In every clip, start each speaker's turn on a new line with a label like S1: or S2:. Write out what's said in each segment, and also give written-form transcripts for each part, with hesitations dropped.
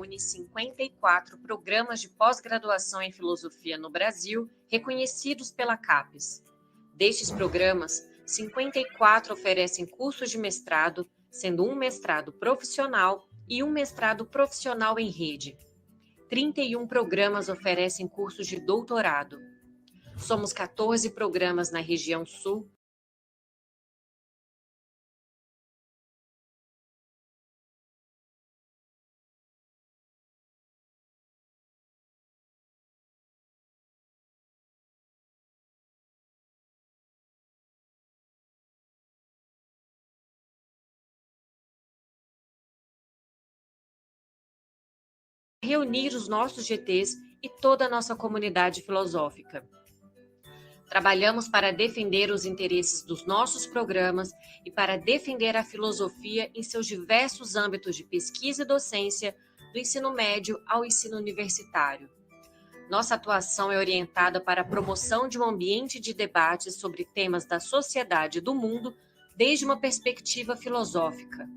S1: reúne 54 programas de pós-graduação em filosofia no Brasil, reconhecidos pela CAPES. Destes programas, 54 oferecem cursos de mestrado, sendo um mestrado profissional e um mestrado profissional em rede. 31 programas oferecem cursos de doutorado. Somos 14 programas na região sul, reunir os nossos GTs e toda a nossa comunidade filosófica. Trabalhamos para defender os interesses dos nossos programas e para defender a filosofia em seus diversos âmbitos de pesquisa e docência, do ensino médio ao ensino universitário. Nossa atuação é orientada para a promoção de um ambiente de debate sobre temas da sociedade e do mundo desde uma perspectiva filosófica.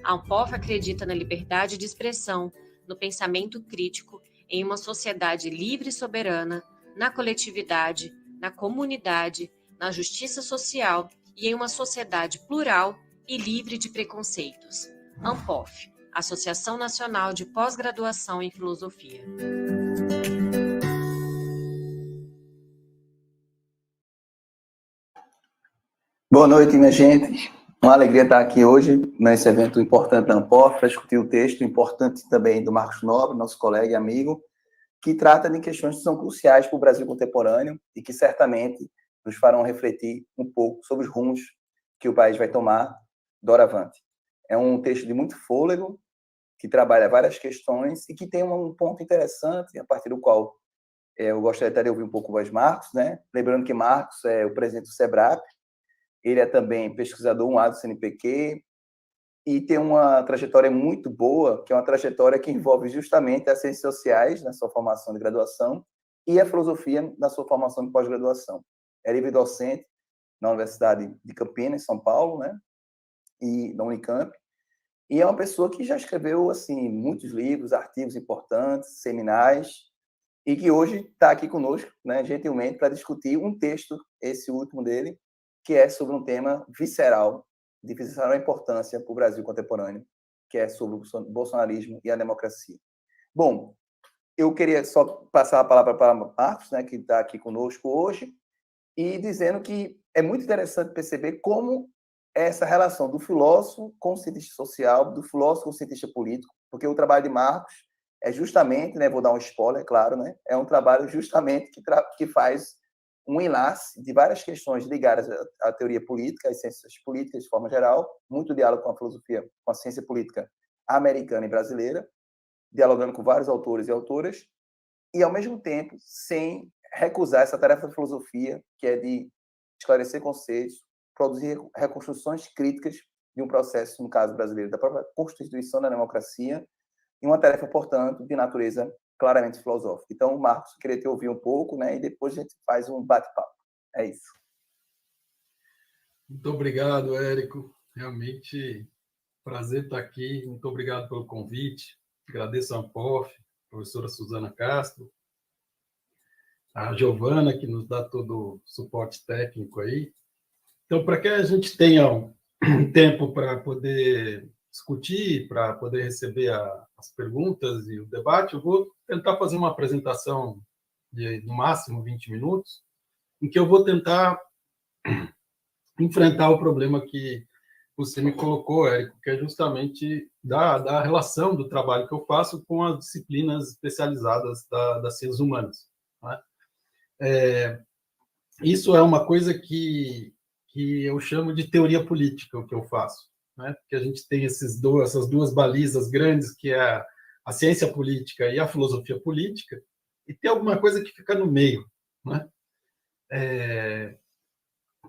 S1: A Ampof acredita na liberdade de expressão, no pensamento crítico, em uma sociedade livre e soberana, na coletividade, na comunidade, na justiça social e em uma sociedade plural e livre de preconceitos. Ampof, Associação Nacional de Pós-Graduação em Filosofia.
S2: Boa noite, minha gente. Uma alegria estar aqui hoje, nesse evento importante da Ampof, para discutir o texto importante também do Marcos Nobre, nosso colega e amigo, que trata de questões que são cruciais para o Brasil contemporâneo e que certamente nos farão refletir um pouco sobre os rumos que o país vai tomar doravante. É um texto de muito fôlego, que trabalha várias questões e que tem um ponto interessante, a partir do qual eu gostaria até de ouvir um pouco mais Marcos, né? Lembrando que Marcos é o presidente do SEBRAP, ele é também pesquisador 1A do CNPq e tem uma trajetória muito boa, que é uma trajetória que envolve justamente as ciências sociais na sua formação de graduação e a filosofia na sua formação de pós-graduação. É livre docente na Universidade de Campinas, São Paulo, né? E na Unicamp. E é uma pessoa que já escreveu assim muitos livros, artigos importantes, seminais, e que hoje está aqui conosco, né, gentilmente, para discutir um texto, esse último dele, que é sobre um tema visceral, de visceral importância para o Brasil contemporâneo, que é sobre o bolsonarismo e a democracia. Bom, eu queria só passar a palavra para Marcos, né, que está aqui conosco hoje, e dizendo que é muito interessante perceber como essa relação do filósofo com o cientista social, do filósofo com o cientista político, porque o trabalho de Marcos é justamente, né, vou dar um spoiler, claro, né, é um trabalho justamente que faz um enlace de várias questões ligadas à teoria política, às ciências políticas de forma geral, muito diálogo com a filosofia, com a ciência política americana e brasileira, dialogando com vários autores e autoras, e, ao mesmo tempo, sem recusar essa tarefa da filosofia, que é de esclarecer conceitos, produzir reconstruções críticas de um processo, no caso brasileiro, da própria constituição da democracia, e uma tarefa, portanto, de natureza claramente filosófica. Então, Marcos, queria te ouvir um pouco, né, e depois a gente faz um bate-papo. É isso.
S3: Muito obrigado, Érico. Realmente, prazer estar aqui. Muito obrigado pelo convite. Agradeço a Ampof, a professora Suzana Castro, a Giovana, que nos dá todo o suporte técnico aí. Então, para que a gente tenha um tempo para poder discutir, para poder receber as perguntas e o debate, eu vou tentar fazer uma apresentação de, no máximo, 20 minutos, em que eu vou tentar enfrentar o problema que você me colocou, Érico, que é justamente da relação do trabalho que eu faço com as disciplinas especializadas das ciências humanas. Né? Isso é uma coisa que eu chamo de teoria política, o que eu faço. Né? Porque a gente tem essas duas balizas grandes, que é a ciência política e a filosofia política, e tem alguma coisa que fica no meio, né?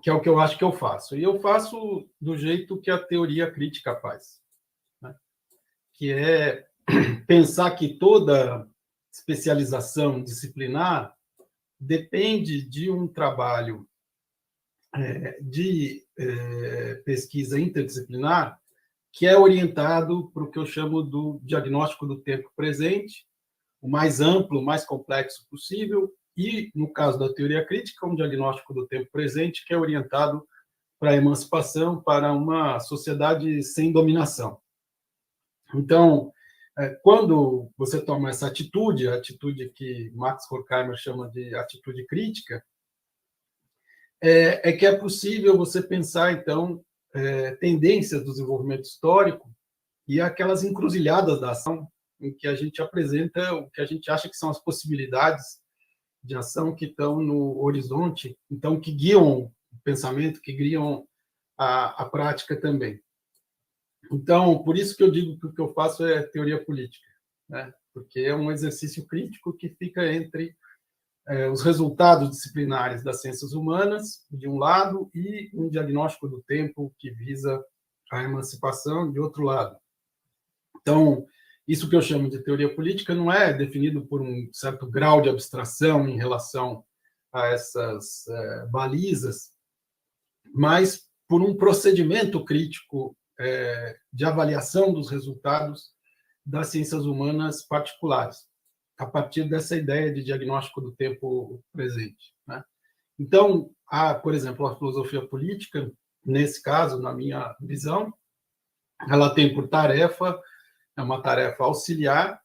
S3: Que é o que eu acho que eu faço. E eu faço do jeito que a teoria crítica faz, né? Que é pensar que toda especialização disciplinar depende de um trabalho de pesquisa interdisciplinar que é orientado para o que eu chamo do diagnóstico do tempo presente, o mais amplo, o mais complexo possível, e, no caso da teoria crítica, um diagnóstico do tempo presente que é orientado para a emancipação, para uma sociedade sem dominação. Então, quando você toma essa atitude, a atitude que Max Horkheimer chama de atitude crítica, que é possível você pensar, então, tendências do desenvolvimento histórico e aquelas encruzilhadas da ação em que a gente apresenta o que a gente acha que são as possibilidades de ação que estão no horizonte, então, que guiam o pensamento, que guiam a prática também. Então, por isso que eu digo que o que eu faço é teoria política, né? Porque é um exercício crítico que fica entre os resultados disciplinares das ciências humanas, de um lado, e um diagnóstico do tempo que visa a emancipação, de outro lado. Então, isso que eu chamo de teoria política não é definido por um certo grau de abstração em relação a essas balizas, mas por um procedimento crítico de avaliação dos resultados das ciências humanas particulares, a partir dessa ideia de diagnóstico do tempo presente, né? Então, por exemplo, a filosofia política, nesse caso, na minha visão, ela tem por tarefa, é uma tarefa auxiliar,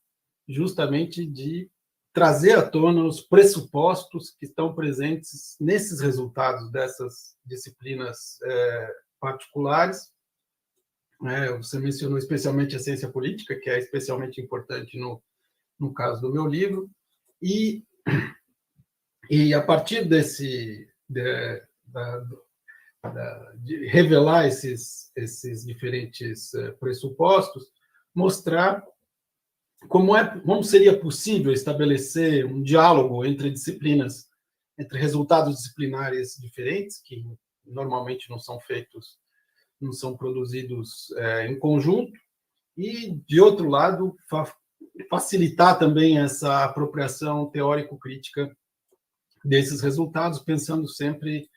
S3: justamente de trazer à tona os pressupostos que estão presentes nesses resultados dessas disciplinas particulares. Você mencionou especialmente a ciência política, que é especialmente importante no caso do meu livro, e a partir de revelar esses diferentes pressupostos, mostrar como seria possível estabelecer um diálogo entre disciplinas, entre resultados disciplinares diferentes, que normalmente não são produzidos em conjunto, e, de outro lado, facilitar também essa apropriação teórico-crítica desses resultados, pensando sempre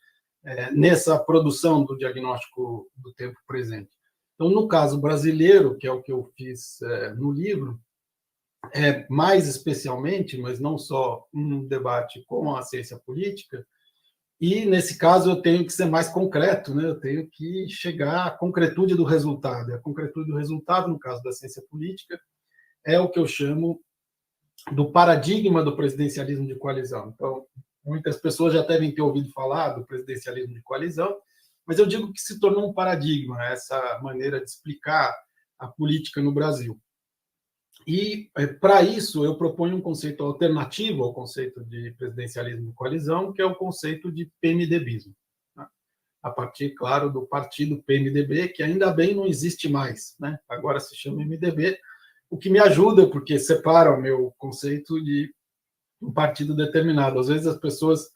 S3: nessa produção do diagnóstico do tempo presente. Então, no caso brasileiro, que é o que eu fiz no livro, mais especialmente, mas não só um debate com a ciência política, e, nesse caso, eu tenho que ser mais concreto, né? Eu tenho que chegar à concretude do resultado. E a concretude do resultado, no caso da ciência política, é o que eu chamo do paradigma do presidencialismo de coalizão. Então, muitas pessoas já devem ter ouvido falar do presidencialismo de coalizão, mas eu digo que se tornou um paradigma, essa maneira de explicar a política no Brasil. E, para isso, eu proponho um conceito alternativo ao conceito de presidencialismo de coalizão, que é o conceito de PMDBismo, né? A partir, claro, do partido PMDB, que ainda bem não existe mais, né? Agora se chama MDB, o que me ajuda, porque separa o meu conceito de um partido determinado. Às vezes as pessoas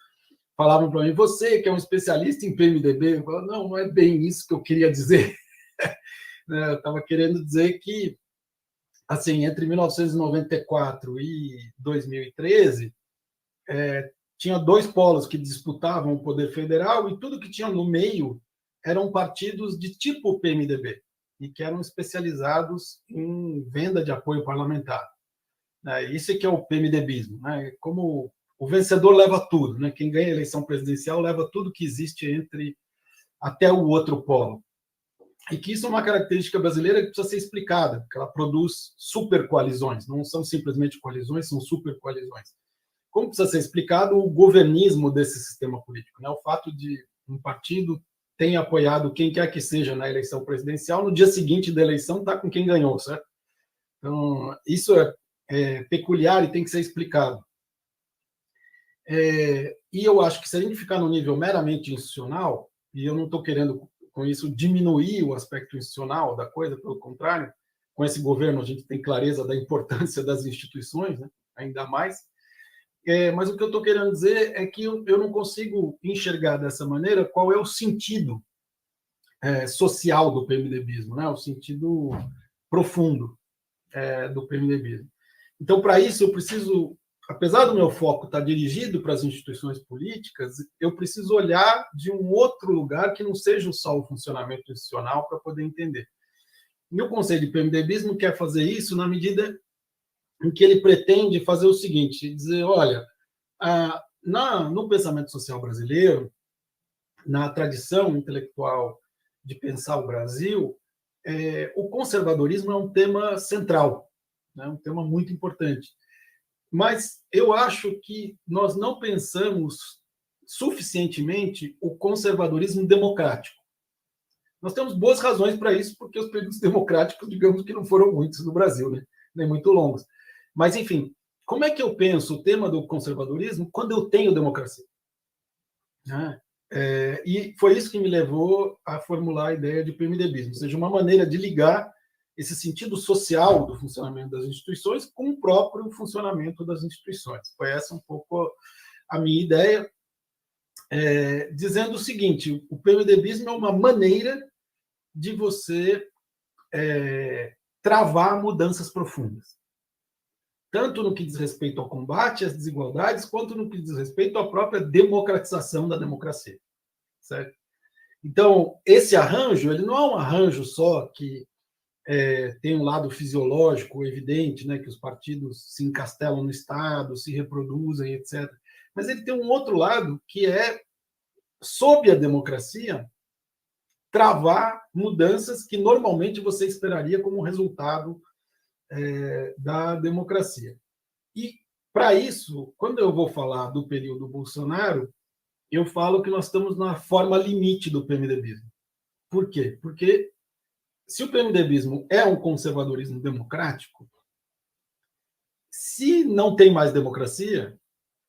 S3: falavam para mim, você que é um especialista em PMDB, eu falava, não é bem isso que eu queria dizer. Eu estava querendo dizer que, assim, entre 1994 e 2013, tinha dois polos que disputavam o poder federal e tudo que tinha no meio eram partidos de tipo PMDB e que eram especializados em venda de apoio parlamentar. Isso é que é o PMDBismo, né? Como o vencedor leva tudo, né? Quem ganha a eleição presidencial leva tudo que existe até o outro polo. E que isso é uma característica brasileira que precisa ser explicada, porque ela produz supercoalizões, não são simplesmente coalizões, são supercoalizões. Como precisa ser explicado o governismo desse sistema político, né? O fato de um partido ter apoiado quem quer que seja na eleição presidencial, no dia seguinte da eleição está com quem ganhou, certo? Então, isso é peculiar e tem que ser explicado. E eu acho que se a gente ficar no nível meramente institucional, e eu não estou querendo com isso diminuir o aspecto institucional da coisa, pelo contrário, com esse governo a gente tem clareza da importância das instituições, né? Ainda mais. Mas o que eu estou querendo dizer é que eu não consigo enxergar dessa maneira qual é o sentido social do PMDBismo, né? O sentido profundo do PMDBismo. Então, para isso, eu preciso, apesar do meu foco estar dirigido para as instituições políticas, eu preciso olhar de um outro lugar que não seja só o funcionamento institucional para poder entender. E o conceito de PMDBismo quer fazer isso na medida em que ele pretende fazer o seguinte, dizer, olha, no pensamento social brasileiro, na tradição intelectual de pensar o Brasil, o conservadorismo é um tema central, né? Um tema muito importante. Mas eu acho que nós não pensamos suficientemente o conservadorismo democrático. Nós temos boas razões para isso, porque os períodos democráticos, digamos que não foram muitos no Brasil, né? Nem muito longos. Mas, enfim, como é que eu penso o tema do conservadorismo quando eu tenho democracia? E foi isso que me levou a formular a ideia de PMDBismo, ou seja, uma maneira de ligar esse sentido social do funcionamento das instituições com o próprio funcionamento das instituições. Foi essa um pouco a minha ideia, dizendo o seguinte, o PMDBismo é uma maneira de você travar mudanças profundas, tanto no que diz respeito ao combate às desigualdades, quanto no que diz respeito à própria democratização da democracia. Certo? Então, esse arranjo, ele não é um arranjo só que tem um lado fisiológico evidente, né, que os partidos se encastelam no Estado, se reproduzem, etc. Mas ele tem um outro lado que é, sob a democracia, travar mudanças que normalmente você esperaria como resultado da democracia. E, para isso, quando eu vou falar do período Bolsonaro, eu falo que nós estamos na forma limite do PMDBismo. Por quê? Porque se o PMDBismo é um conservadorismo democrático, se não tem mais democracia,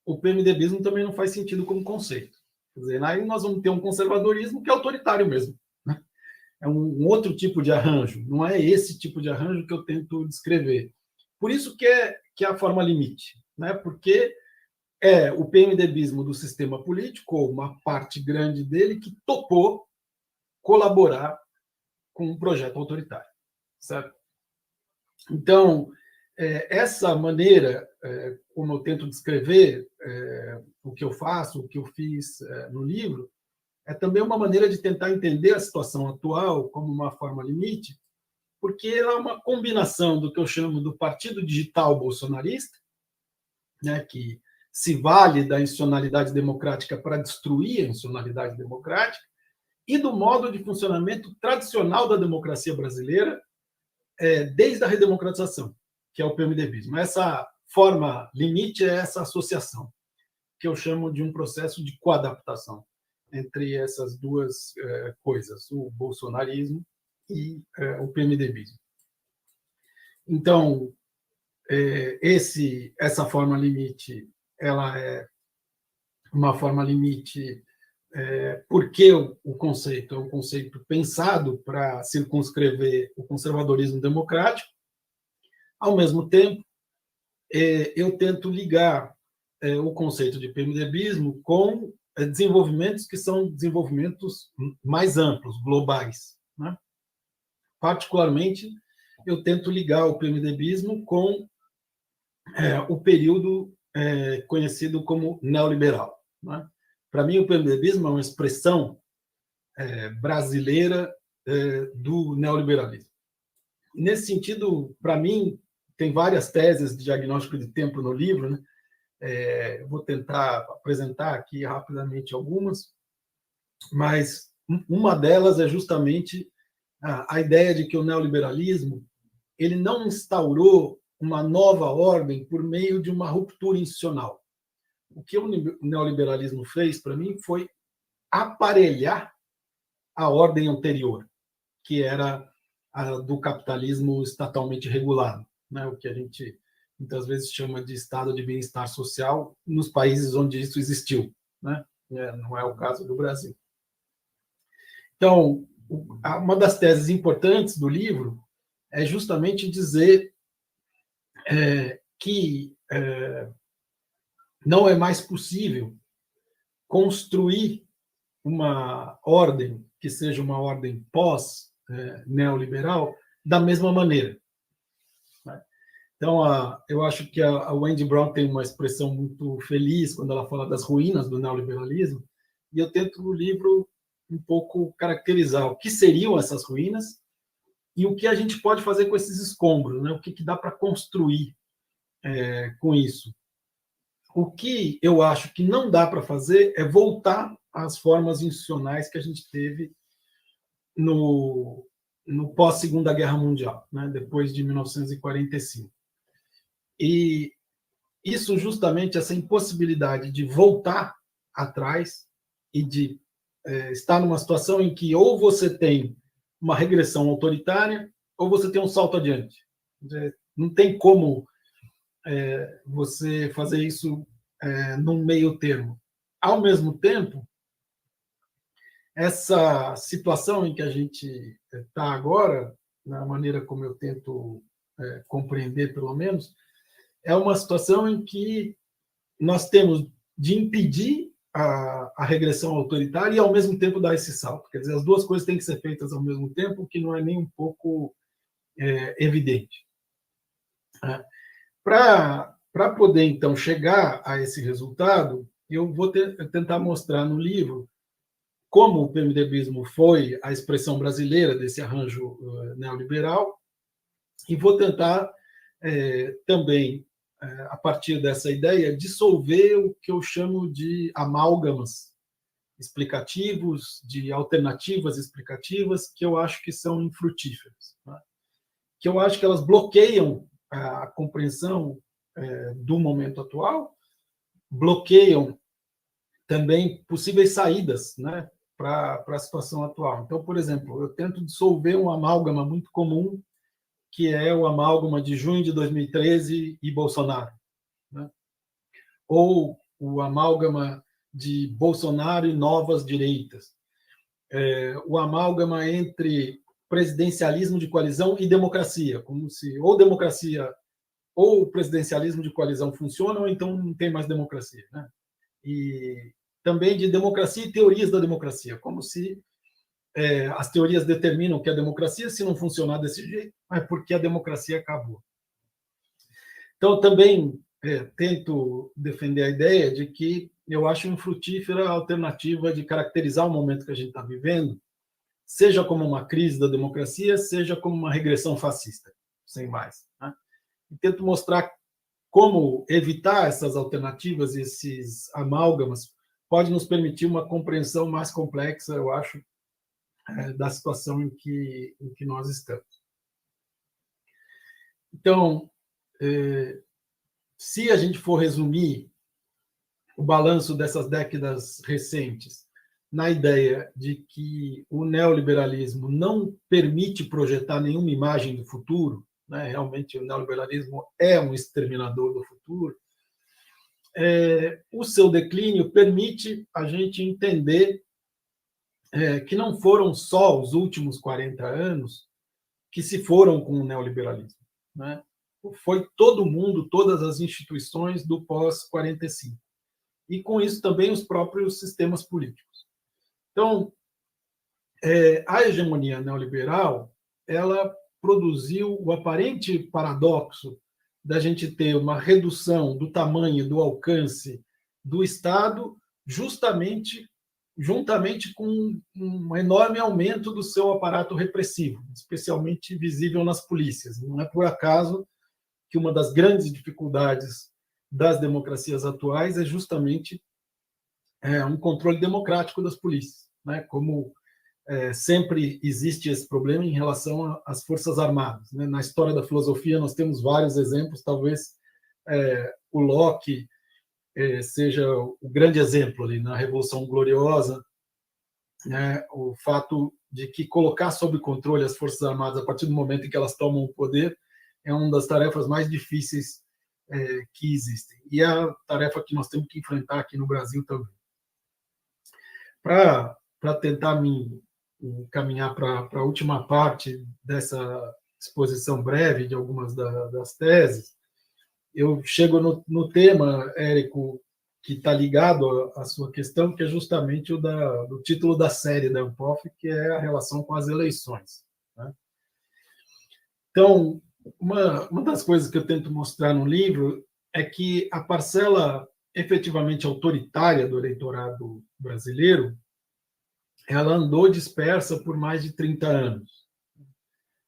S3: o PMDBismo também não faz sentido como conceito. Quer dizer, aí nós vamos ter um conservadorismo que é autoritário mesmo, né? É um outro tipo de arranjo, não é esse tipo de arranjo que eu tento descrever. Por isso que é a forma limite, né? Porque é o PMDBismo do sistema político, ou uma parte grande dele, que topou colaborar com um projeto autoritário, certo? Então, essa maneira, como eu tento descrever o que eu faço, o que eu fiz no livro, é também uma maneira de tentar entender a situação atual como uma forma limite, porque ela é uma combinação do que eu chamo do partido digital bolsonarista, né, que se vale da institucionalidade democrática para destruir a institucionalidade democrática, e do modo de funcionamento tradicional da democracia brasileira, desde a redemocratização, que é o PMDBismo. Essa forma limite é essa associação, que eu chamo de um processo de coadaptação entre essas duas coisas, o bolsonarismo e o PMDBismo. Então, essa forma limite, ela é uma forma limite porque o conceito é um conceito pensado para circunscrever o conservadorismo democrático. Ao mesmo tempo, eu tento ligar o conceito de PMDBismo com desenvolvimentos que são desenvolvimentos mais amplos, globais, né? Particularmente, eu tento ligar o PMDBismo com o período conhecido como neoliberal, né? Para mim, o PMDBismo é uma expressão brasileira do neoliberalismo. Nesse sentido, para mim, tem várias teses de diagnóstico de tempo no livro, né? Vou tentar apresentar aqui rapidamente algumas, mas uma delas é justamente a ideia de que o neoliberalismo ele não instaurou uma nova ordem por meio de uma ruptura institucional. O que o neoliberalismo fez, para mim, foi aparelhar a ordem anterior, que era a do capitalismo estatalmente regulado, né? O que a gente muitas vezes chama de estado de bem-estar social nos países onde isso existiu, né? Não é o caso do Brasil. Então, uma das teses importantes do livro é justamente dizer que não é mais possível construir uma ordem que seja uma ordem pós-neoliberal da mesma maneira. Então, eu acho que a Wendy Brown tem uma expressão muito feliz quando ela fala das ruínas do neoliberalismo, e eu tento no livro um pouco caracterizar o que seriam essas ruínas e o que a gente pode fazer com esses escombros, né? O que dá para construir com isso. O que eu acho que não dá para fazer é voltar às formas institucionais que a gente teve no pós-Segunda Guerra Mundial, né? Depois de 1945. E isso, justamente, essa impossibilidade de voltar atrás e de estar numa situação em que ou você tem uma regressão autoritária ou você tem um salto adiante. Não tem como você fazer isso num meio termo. Ao mesmo tempo, essa situação em que a gente está agora, na maneira como eu tento compreender, pelo menos, é uma situação em que nós temos de impedir a regressão autoritária e, ao mesmo tempo, dar esse salto. Quer dizer, as duas coisas têm que ser feitas ao mesmo tempo, o que não é nem um pouco evidente. Para poder, então, chegar a esse resultado, eu vou tentar mostrar no livro como o PMDBismo foi a expressão brasileira desse arranjo neoliberal, e vou tentar também, a partir dessa ideia, dissolver o que eu chamo de amálgamas explicativos, de alternativas explicativas, que eu acho que são infrutíferas, né? Que eu acho que elas bloqueiam a compreensão do momento atual, bloqueiam também possíveis saídas, né, para a situação atual. Então, por exemplo, eu tento dissolver um amálgama muito comum, que é o amálgama de junho de 2013 e Bolsonaro, né? Ou o amálgama de Bolsonaro e novas direitas, o amálgama entre presidencialismo de coalizão e democracia, como se ou democracia ou o presidencialismo de coalizão funciona, ou então não tem mais democracia, né? E também de democracia e teorias da democracia, como se as teorias determinam que a democracia, se não funcionar desse jeito, é porque a democracia acabou. Então, também tento defender a ideia de que eu acho infrutífera a alternativa de caracterizar o momento que a gente está vivendo, seja como uma crise da democracia, seja como uma regressão fascista, sem mais, né? E tento mostrar como evitar essas alternativas, esses amálgamas, pode nos permitir uma compreensão mais complexa, eu acho, da situação em que nós estamos. Então, se a gente for resumir o balanço dessas décadas recentes na ideia de que o neoliberalismo não permite projetar nenhuma imagem do futuro, né? Realmente o neoliberalismo é um exterminador do futuro, o seu declínio permite a gente entender que não foram só os últimos 40 anos que se foram com o neoliberalismo, né? Foi todo mundo, todas as instituições do pós-45. E, com isso, também os próprios sistemas políticos. Então, a hegemonia neoliberal, ela produziu o aparente paradoxo da gente ter uma redução do tamanho, do alcance do Estado, juntamente com um enorme aumento do seu aparato repressivo, especialmente visível nas polícias. Não é por acaso que uma das grandes dificuldades das democracias atuais é justamente um controle democrático das polícias, né? Como sempre existe esse problema em relação às Forças Armadas, né? Na história da filosofia nós temos vários exemplos, talvez o Locke seja o grande exemplo ali na Revolução Gloriosa, né? O fato de que colocar sob controle as Forças Armadas a partir do momento em que elas tomam o poder é uma das tarefas mais difíceis que existem. E é a tarefa que nós temos que enfrentar aqui no Brasil também. Para tentar me encaminhar para a última parte dessa exposição breve de algumas das teses, eu chego no tema, Érico, que está ligado à sua questão, que é justamente o do título da série da Unpof, que é a relação com as eleições, né? Então, uma das coisas que eu tento mostrar no livro é que a parcela efetivamente autoritária do eleitorado brasileiro, ela andou dispersa por mais de 30 anos.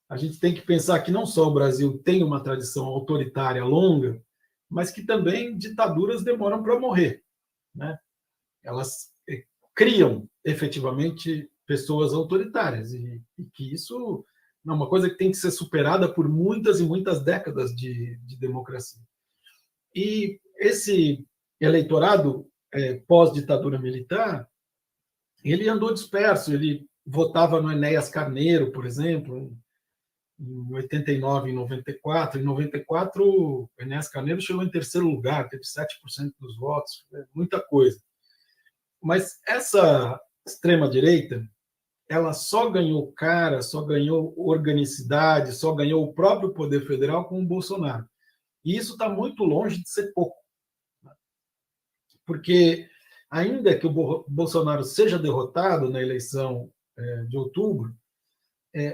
S3: a gente tem que pensar que não só o Brasil tem uma tradição autoritária longa, mas que também ditaduras demoram para morrer, né? Elas criam efetivamente pessoas autoritárias e que isso é uma coisa que tem que ser superada por muitas e muitas décadas de democracia. E esse eleitorado pós-ditadura militar, ele andou disperso, ele votava no Enéas Carneiro, por exemplo, em 89, em 94. Em 94, o Enéas Carneiro chegou em terceiro lugar, teve 7% dos votos, muita coisa. Mas essa extrema-direita, ela só ganhou cara, só ganhou organicidade, só ganhou o próprio poder federal com o Bolsonaro. E isso está muito longe de ser pouco. Porque, ainda que o Bolsonaro seja derrotado na eleição de outubro,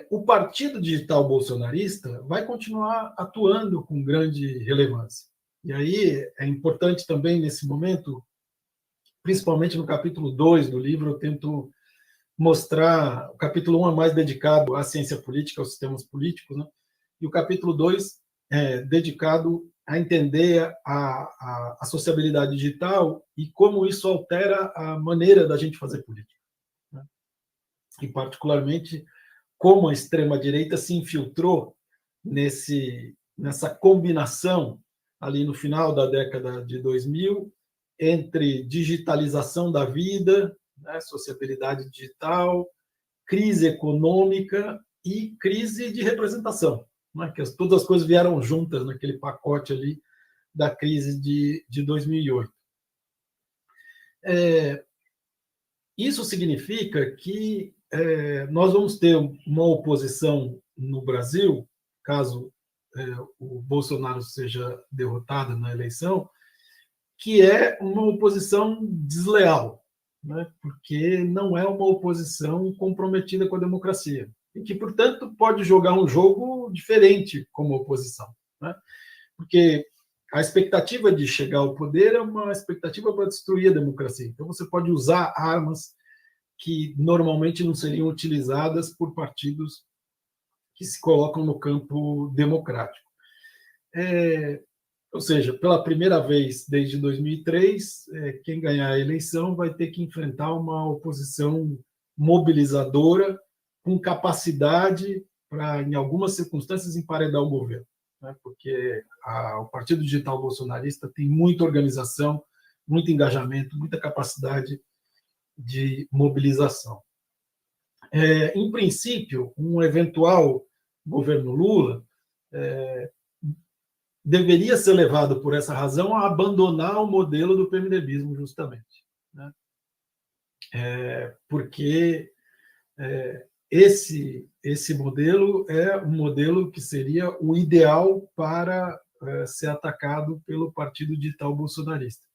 S3: o partido digital bolsonarista vai continuar atuando com grande relevância. E aí é importante também, nesse momento, principalmente no capítulo 2 do livro, eu tento mostrar. O capítulo 1 é mais dedicado à ciência política, aos sistemas políticos, né? E o capítulo 2 é dedicado a entender a sociabilidade digital e como isso altera a maneira da gente fazer política, né? E, particularmente, como a extrema-direita se infiltrou nessa combinação, ali no final da década de 2000, entre digitalização da vida, né, sociabilidade digital, crise econômica e crise de representação, né, que todas as coisas vieram juntas naquele pacote ali da crise de 2008. Isso significa que nós vamos ter uma oposição no Brasil, caso o Bolsonaro seja derrotado na eleição, que é uma oposição desleal, né? Porque não é uma oposição comprometida com a democracia, e que, portanto, pode jogar um jogo diferente como oposição, né? Porque a expectativa de chegar ao poder é uma expectativa para destruir a democracia. Então, você pode usar armas que normalmente não seriam utilizadas por partidos que se colocam no campo democrático. Ou seja, pela primeira vez desde 2003, quem ganhar a eleição vai ter que enfrentar uma oposição mobilizadora com capacidade para, em algumas circunstâncias, emparedar o governo, né? Porque o Partido Digital Bolsonarista tem muita organização, muito engajamento, muita capacidade de mobilização. Em princípio, um eventual governo Lula deveria ser levado, por essa razão, a abandonar o modelo do PMDBismo, justamente, né? Porque esse modelo é um modelo que seria o ideal para ser atacado pelo Partido Digital Bolsonarista.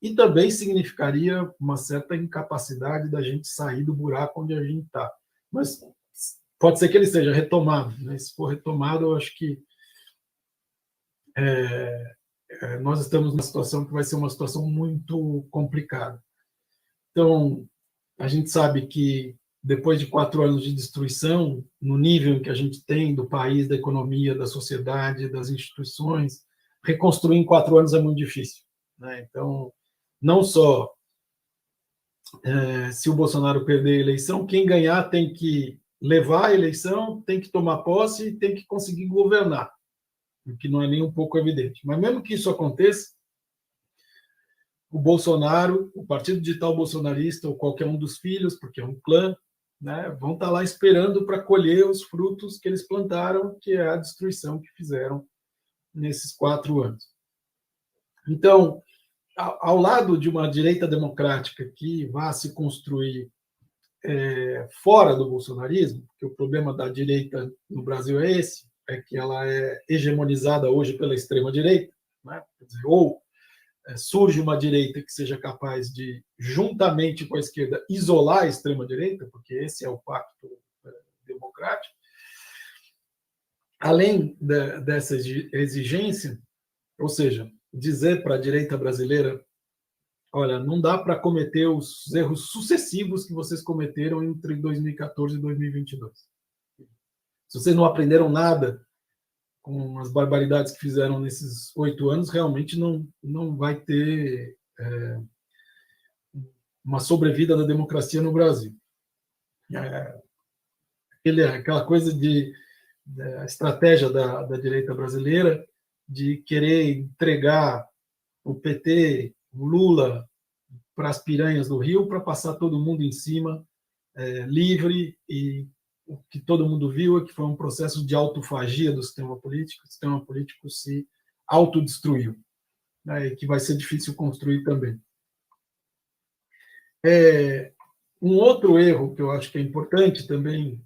S3: E também significaria uma certa incapacidade da gente sair do buraco onde a gente está. Mas pode ser que ele seja retomado, né? Se for retomado, eu acho que nós estamos numa situação que vai ser uma situação muito complicada. Então, a gente sabe que depois de 4 anos de destruição, no nível que a gente tem do país, da economia, da sociedade, das instituições, reconstruir em 4 anos é muito difícil, né? Então, não só se o Bolsonaro perder a eleição, quem ganhar tem que levar a eleição, tem que tomar posse e tem que conseguir governar, o que não é nem um pouco evidente. Mas mesmo que isso aconteça, o Bolsonaro, o Partido Digital Bolsonarista ou qualquer um dos filhos, porque é um clã, né, vão estar lá esperando para colher os frutos que eles plantaram, que é a destruição que fizeram nesses 4 anos. Então, ao lado de uma direita democrática que vá se construir fora do bolsonarismo, porque o problema da direita no Brasil é esse, é que ela é hegemonizada hoje pela extrema-direita, né? Quer dizer, ou surge uma direita que seja capaz de, juntamente com a esquerda, isolar a extrema-direita, porque esse é o pacto democrático. Além dessa exigência, ou seja, dizer para a direita brasileira: olha, não dá para cometer os erros sucessivos que vocês cometeram entre 2014 e 2022. Se vocês não aprenderam nada com as barbaridades que fizeram nesses 8 anos, realmente não vai ter uma sobrevida da democracia no Brasil. Aquela coisa da estratégia da direita brasileira de querer entregar o PT, o Lula, para as piranhas do Rio, para passar todo mundo em cima, livre, e o que todo mundo viu é que foi um processo de autofagia do sistema político. O sistema político se autodestruiu, né, e que vai ser difícil construir também. Um outro erro que eu acho que é importante também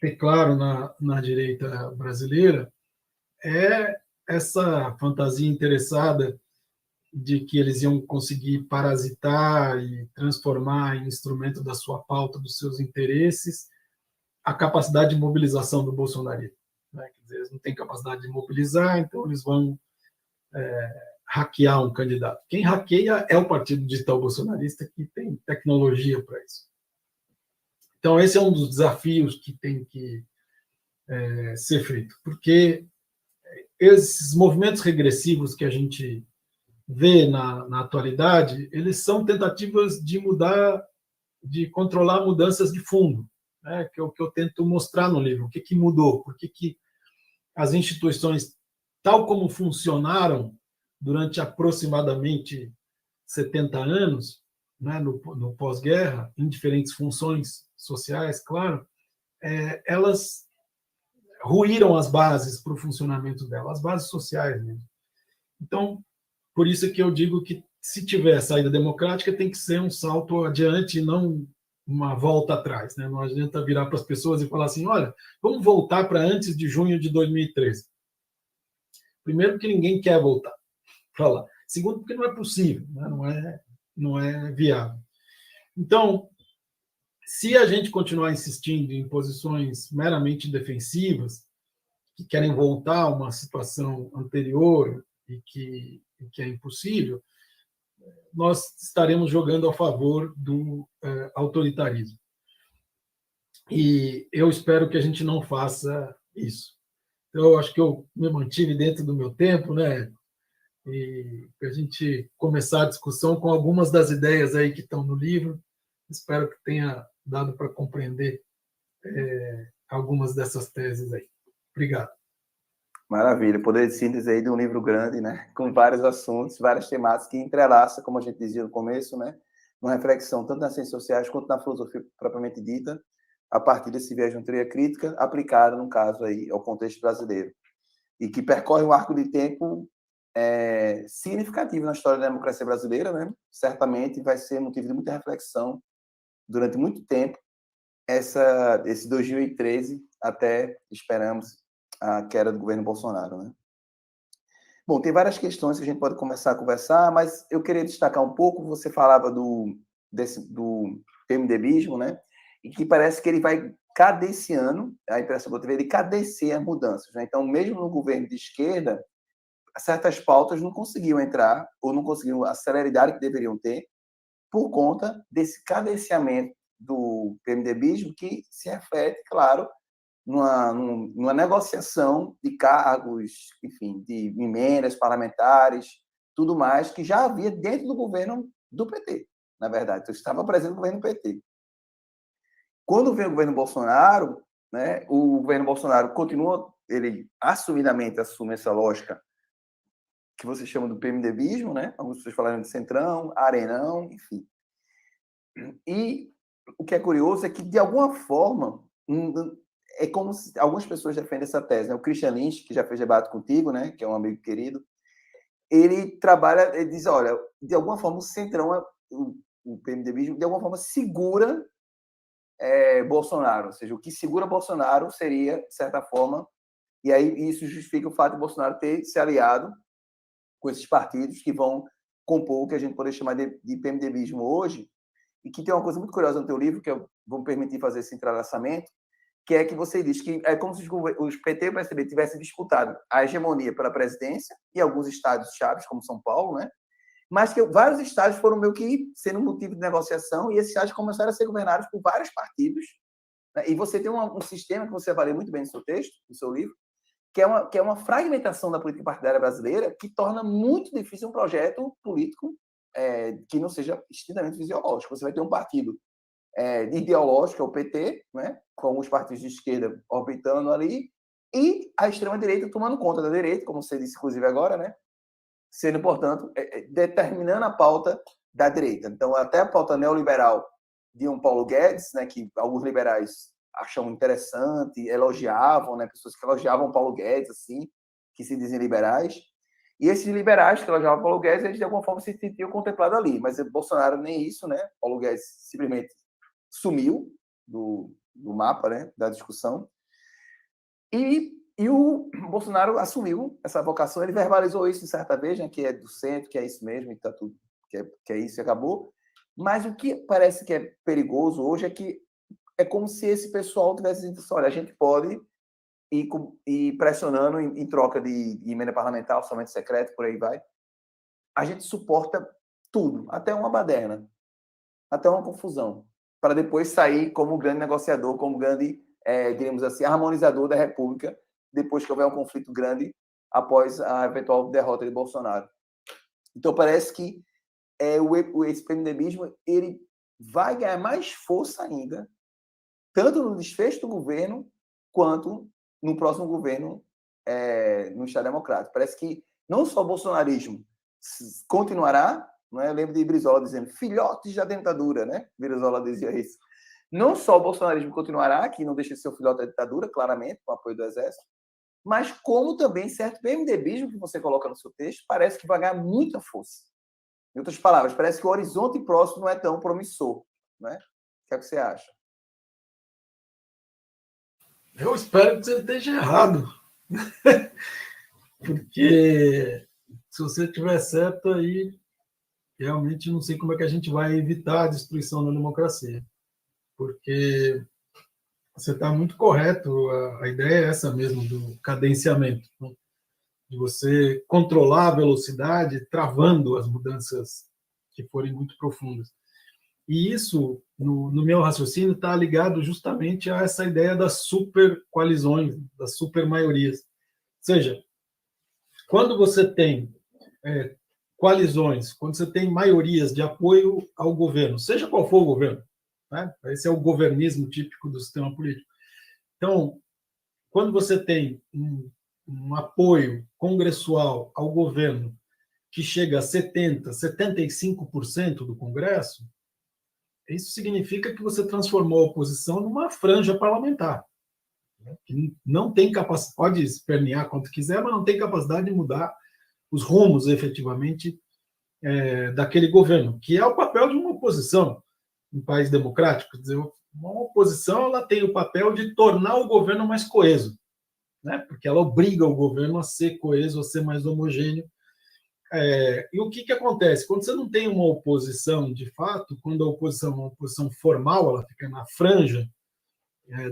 S3: ter claro na direita brasileira é essa fantasia interessada de que eles iam conseguir parasitar e transformar em instrumento da sua pauta, dos seus interesses, a capacidade de mobilização do bolsonarismo, né? Quer dizer, eles não têm capacidade de mobilizar, então eles vão hackear um candidato. Quem hackeia é o partido digital bolsonarista, que tem tecnologia para isso. Então, esse é um dos desafios que tem que ser feito, porque esses movimentos regressivos que a gente vê na atualidade, eles são tentativas de mudar, de controlar mudanças de fundo, né? Que é o que eu tento mostrar no livro. O que mudou? Por que as instituições, tal como funcionaram durante aproximadamente 70 anos, né, no pós-guerra, em diferentes funções sociais, claro, elas ruíram as bases para o funcionamento dela, as bases sociais mesmo. Então, por isso que eu digo que, se tiver saída democrática, tem que ser um salto adiante e não uma volta atrás, né? Não adianta virar para as pessoas e falar assim, olha, vamos voltar para antes de junho de 2013. Primeiro, porque ninguém quer voltar para lá. Segundo, porque não é possível, né? Não é viável. Então, se a gente continuar insistindo em posições meramente defensivas, que querem voltar a uma situação anterior e que é impossível, nós estaremos jogando a favor do autoritarismo. E eu espero que a gente não faça isso. Então, eu acho que eu me mantive dentro do meu tempo, né? E a gente começar a discussão com algumas das ideias aí que estão no livro. Espero que tenha dado para compreender algumas dessas teses aí. Obrigado.
S2: Maravilha, poder de síntese aí de um livro grande, né? Com vários assuntos, várias temáticas que entrelaça, como a gente dizia no começo, né? Uma reflexão tanto nas ciências sociais quanto na filosofia propriamente dita, a partir desse viés de teoria crítica aplicada, no caso aí, ao contexto brasileiro, e que percorre um arco de tempo significativo na história da democracia brasileira, né? Certamente vai ser motivo de muita reflexão durante muito tempo, esse 2013 até, esperamos, a queda do governo Bolsonaro, né? Bom, tem várias questões que a gente pode começar a conversar, mas eu queria destacar um pouco. Você falava do PMDBismo, né? E que parece que ele vai cadenciando, a impressão que eu tive, ele cadencia as mudanças, né? Então, mesmo no governo de esquerda, certas pautas não conseguiam entrar, ou não conseguiam a celeridade que deveriam ter, por conta desse cadenciamento do PMDBismo, que se reflete, claro, numa negociação de cargos, enfim, de emendas parlamentares, tudo mais, que já havia dentro do governo do PT, na verdade. Então, estava presente no governo do PT. Quando veio o governo Bolsonaro, né, o governo Bolsonaro continua, ele assumidamente assume essa lógica que vocês chamam do PMDBismo, né? Algumas pessoas falaram de Centrão, Arenão, enfim. E o que é curioso é que, de alguma forma, é como se algumas pessoas defendem essa tese, né? O Christian Lynch, que já fez debate contigo, né, que é um amigo querido, ele diz, olha, de alguma forma o Centrão, o PMDB, de alguma forma segura Bolsonaro, ou seja, o que segura Bolsonaro seria, de certa forma, e aí isso justifica o fato de Bolsonaro ter se aliado com esses partidos que vão compor o que a gente pode chamar de PMDBismo hoje, e que tem uma coisa muito curiosa no teu livro, que eu vou me permitir fazer esse entrelaçamento, que é que você diz que é como se os PT e o PSDB tivessem disputado a hegemonia pela presidência e alguns estados chaves, como São Paulo, né? Mas que vários estados foram meio que sendo motivo de negociação, e esses estados começaram a ser governados por vários partidos né? E você tem um sistema que você avalia muito bem no seu texto, no seu livro, que é uma fragmentação da política partidária brasileira que torna muito difícil um projeto político que não seja estritamente fisiológico. Você vai ter um partido ideológico, que é o PT, né, com os partidos de esquerda orbitando ali, e a extrema-direita tomando conta da direita, como você disse, inclusive, agora, né, sendo, portanto, determinando a pauta da direita. Então, até a pauta neoliberal de um Paulo Guedes, né, que alguns liberais acham interessante, elogiavam, né, pessoas que elogiavam Paulo Guedes, assim, que se dizem liberais, e esses liberais que elogiavam Paulo Guedes, eles de alguma forma se sentiam contemplados ali, mas Bolsonaro nem isso, né, Paulo Guedes simplesmente sumiu do mapa, né, da discussão, e o Bolsonaro assumiu essa vocação, ele verbalizou isso em certa vez, né, que é do centro, que é isso mesmo, e tá tudo, que é isso e acabou. Mas o que parece que é perigoso hoje é que é como se esse pessoal tivesse dito assim, olha, a gente pode ir pressionando em troca de emenda parlamentar, orçamento secreto, por aí vai. A gente suporta tudo, até uma baderna, até uma confusão, para depois sair como grande negociador, como grande, diríamos assim, harmonizador da República, depois que houver um conflito grande após a eventual derrota de Bolsonaro. Então, parece que esse PMDBismo ele vai ganhar mais força ainda, tanto no desfecho do governo, quanto no próximo governo no Estado Democrático. Parece que não só o bolsonarismo continuará, né? Eu lembro de Brizola dizendo, filhotes da ditadura, né? Brizola dizia isso. Não só o bolsonarismo continuará, que não deixa de ser o filhote da ditadura, claramente, com o apoio do Exército, mas como também certo PMDBismo que você coloca no seu texto, parece que vai ganhar muita força. Em outras palavras, parece que o horizonte próximo não é tão promissor, né? O que é que você acha?
S3: Eu espero que você esteja errado. Porque se você estiver certo, aí realmente não sei como é que a gente vai evitar a destruição da democracia. Porque você está muito correto, a ideia é essa mesmo, do cadenciamento, né? De você controlar a velocidade, travando as mudanças que forem muito profundas. E isso, no meu raciocínio, está ligado justamente a essa ideia das super coalizões, das super maiorias. Ou seja, quando você tem coalizões, quando você tem maiorias de apoio ao governo, seja qual for o governo, né? Esse é o governismo típico do sistema político. Então, quando você tem um apoio congressual ao governo que chega a 70%, 75% do Congresso, isso significa que você transformou a oposição numa franja parlamentar, né? Que não tem capacidade, pode espernear quanto quiser, mas não tem capacidade de mudar os rumos, efetivamente, daquele governo, que é o papel de uma oposição em um país democrático. Quer dizer, uma oposição ela tem o papel de tornar o governo mais coeso, né? Porque ela obriga o governo a ser coeso, a ser mais homogêneo. E o que acontece? Quando você não tem uma oposição de fato, quando a oposição é uma oposição formal, ela fica na franja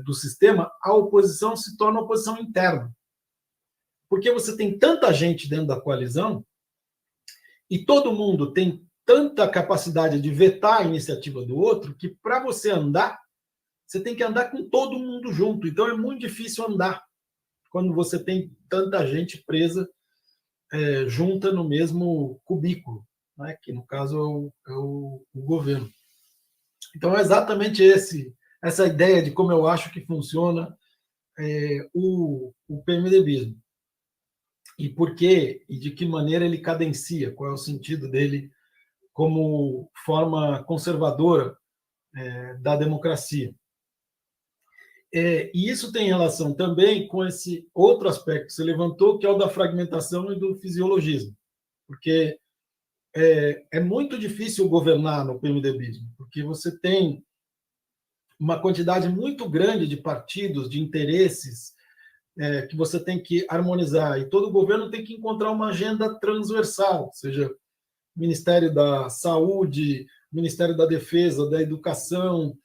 S3: do sistema, a oposição se torna uma oposição interna. Porque você tem tanta gente dentro da coalizão e todo mundo tem tanta capacidade de vetar a iniciativa do outro que, para você andar, você tem que andar com todo mundo junto. Então, é muito difícil andar quando você tem tanta gente presa junta no mesmo cubículo, né? Que, no caso, é o governo. Então, é exatamente essa ideia de como eu acho que funciona o PMDBismo. E por quê e de que maneira ele cadencia, qual é o sentido dele como forma conservadora da democracia. E isso tem relação também com esse outro aspecto que você levantou, que é o da fragmentação e do fisiologismo. Porque é muito difícil governar no PMDBismo, porque você tem uma quantidade muito grande de partidos, de interesses, que você tem que harmonizar, e todo governo tem que encontrar uma agenda transversal, ou seja, Ministério da Saúde, Ministério da Defesa, da Educação,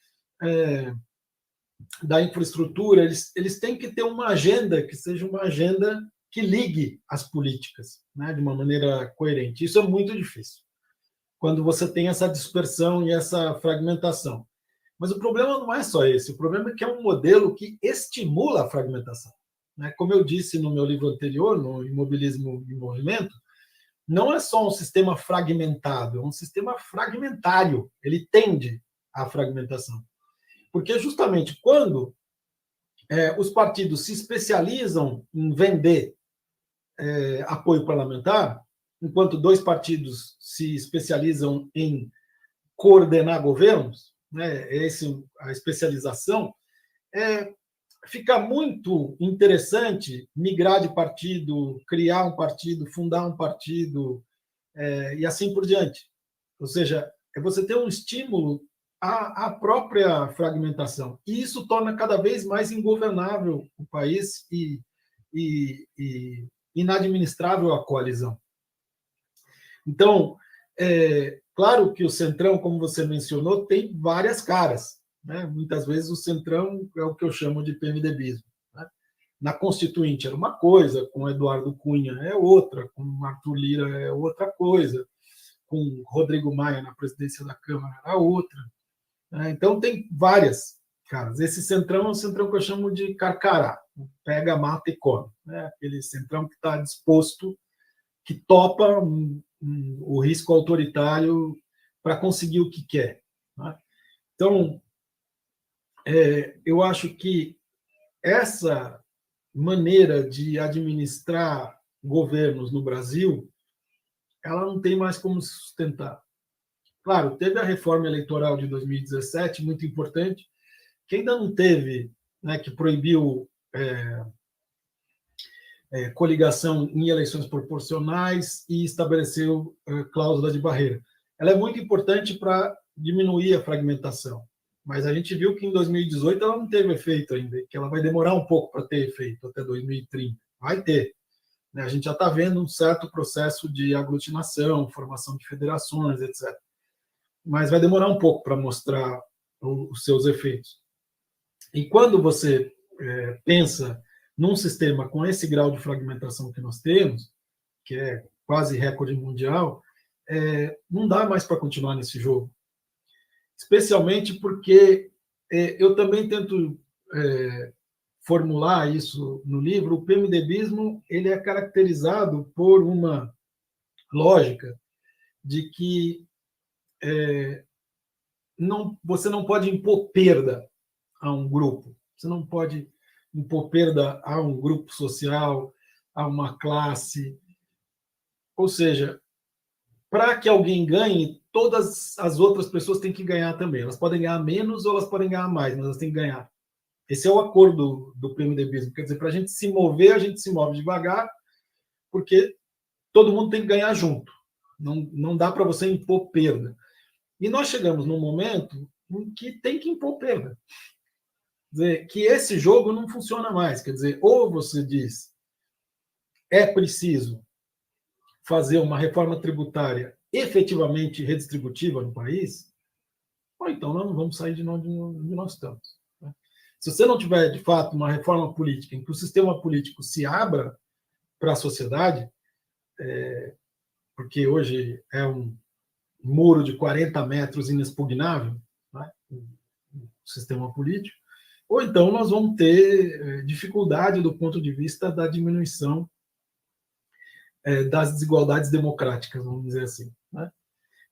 S3: da Infraestrutura, eles têm que ter uma agenda que seja uma agenda que ligue as políticas, né, de uma maneira coerente. Isso é muito difícil, quando você tem essa dispersão e essa fragmentação. Mas o problema não é só esse, o problema é que é um modelo que estimula a fragmentação. Né? Como eu disse no meu livro anterior, no Imobilismo em Movimento, não é só um sistema fragmentado, é um sistema fragmentário. Ele tende à fragmentação. Porque justamente quando os partidos se especializam em vender apoio parlamentar, enquanto dois partidos se especializam em coordenar governos, né, a especialização, fica muito interessante migrar de partido, criar um partido, fundar um partido, e assim por diante. Ou seja, você ter um estímulo à própria fragmentação. E isso torna cada vez mais ingovernável o país e inadministrável a coalizão. Então, claro que o Centrão, como você mencionou, tem várias caras. Né? Muitas vezes o Centrão é o que eu chamo de PMDBismo. Né? Na Constituinte era uma coisa, com Eduardo Cunha é outra, com Arthur Lira é outra coisa, com Rodrigo Maia na presidência da Câmara era outra. Né? Então tem várias caras. Esse Centrão é um Centrão que eu chamo de carcará, pega, mata e come. Né? Aquele Centrão que está disposto, que topa o risco autoritário para conseguir o que quer. Né? Então, eu acho que essa maneira de administrar governos no Brasil, ela não tem mais como se sustentar. Claro, teve a reforma eleitoral de 2017, muito importante, que ainda não teve, né, que proibiu coligação em eleições proporcionais e estabeleceu cláusula de barreira. Ela é muito importante para diminuir a fragmentação, mas a gente viu que em 2018 ela não teve efeito ainda, que ela vai demorar um pouco para ter efeito, até 2030. Vai ter. Né? A gente já está vendo um certo processo de aglutinação, formação de federações, etc. Mas vai demorar um pouco para mostrar os seus efeitos. E quando você pensa num sistema com esse grau de fragmentação que nós temos, que é quase recorde mundial, não dá mais para continuar nesse jogo. Especialmente porque eu também tento formular isso no livro. O PMDBismo ele é caracterizado por uma lógica de que você não pode impor perda a um grupo, você não pode impor perda a um grupo social, a uma classe. Ou seja, para que alguém ganhe, todas as outras pessoas têm que ganhar também. Elas podem ganhar menos ou elas podem ganhar mais, mas elas têm que ganhar. Esse é o acordo do PMDBismo. Quer dizer, para a gente se mover, a gente se move devagar, porque todo mundo tem que ganhar junto. Não dá para você impor perda. E nós chegamos num momento em que tem que impor perda. Quer dizer, que esse jogo não funciona mais. Quer dizer, ou você diz é preciso fazer uma reforma tributária efetivamente redistributiva no país, ou então nós não vamos sair de onde nós estamos. Né? Se você não tiver, de fato, uma reforma política em que o sistema político se abra para a sociedade, porque hoje é um muro de 40 metros inexpugnável, né? O sistema político, ou então nós vamos ter dificuldade do ponto de vista da diminuição das desigualdades democráticas, vamos dizer assim. Né?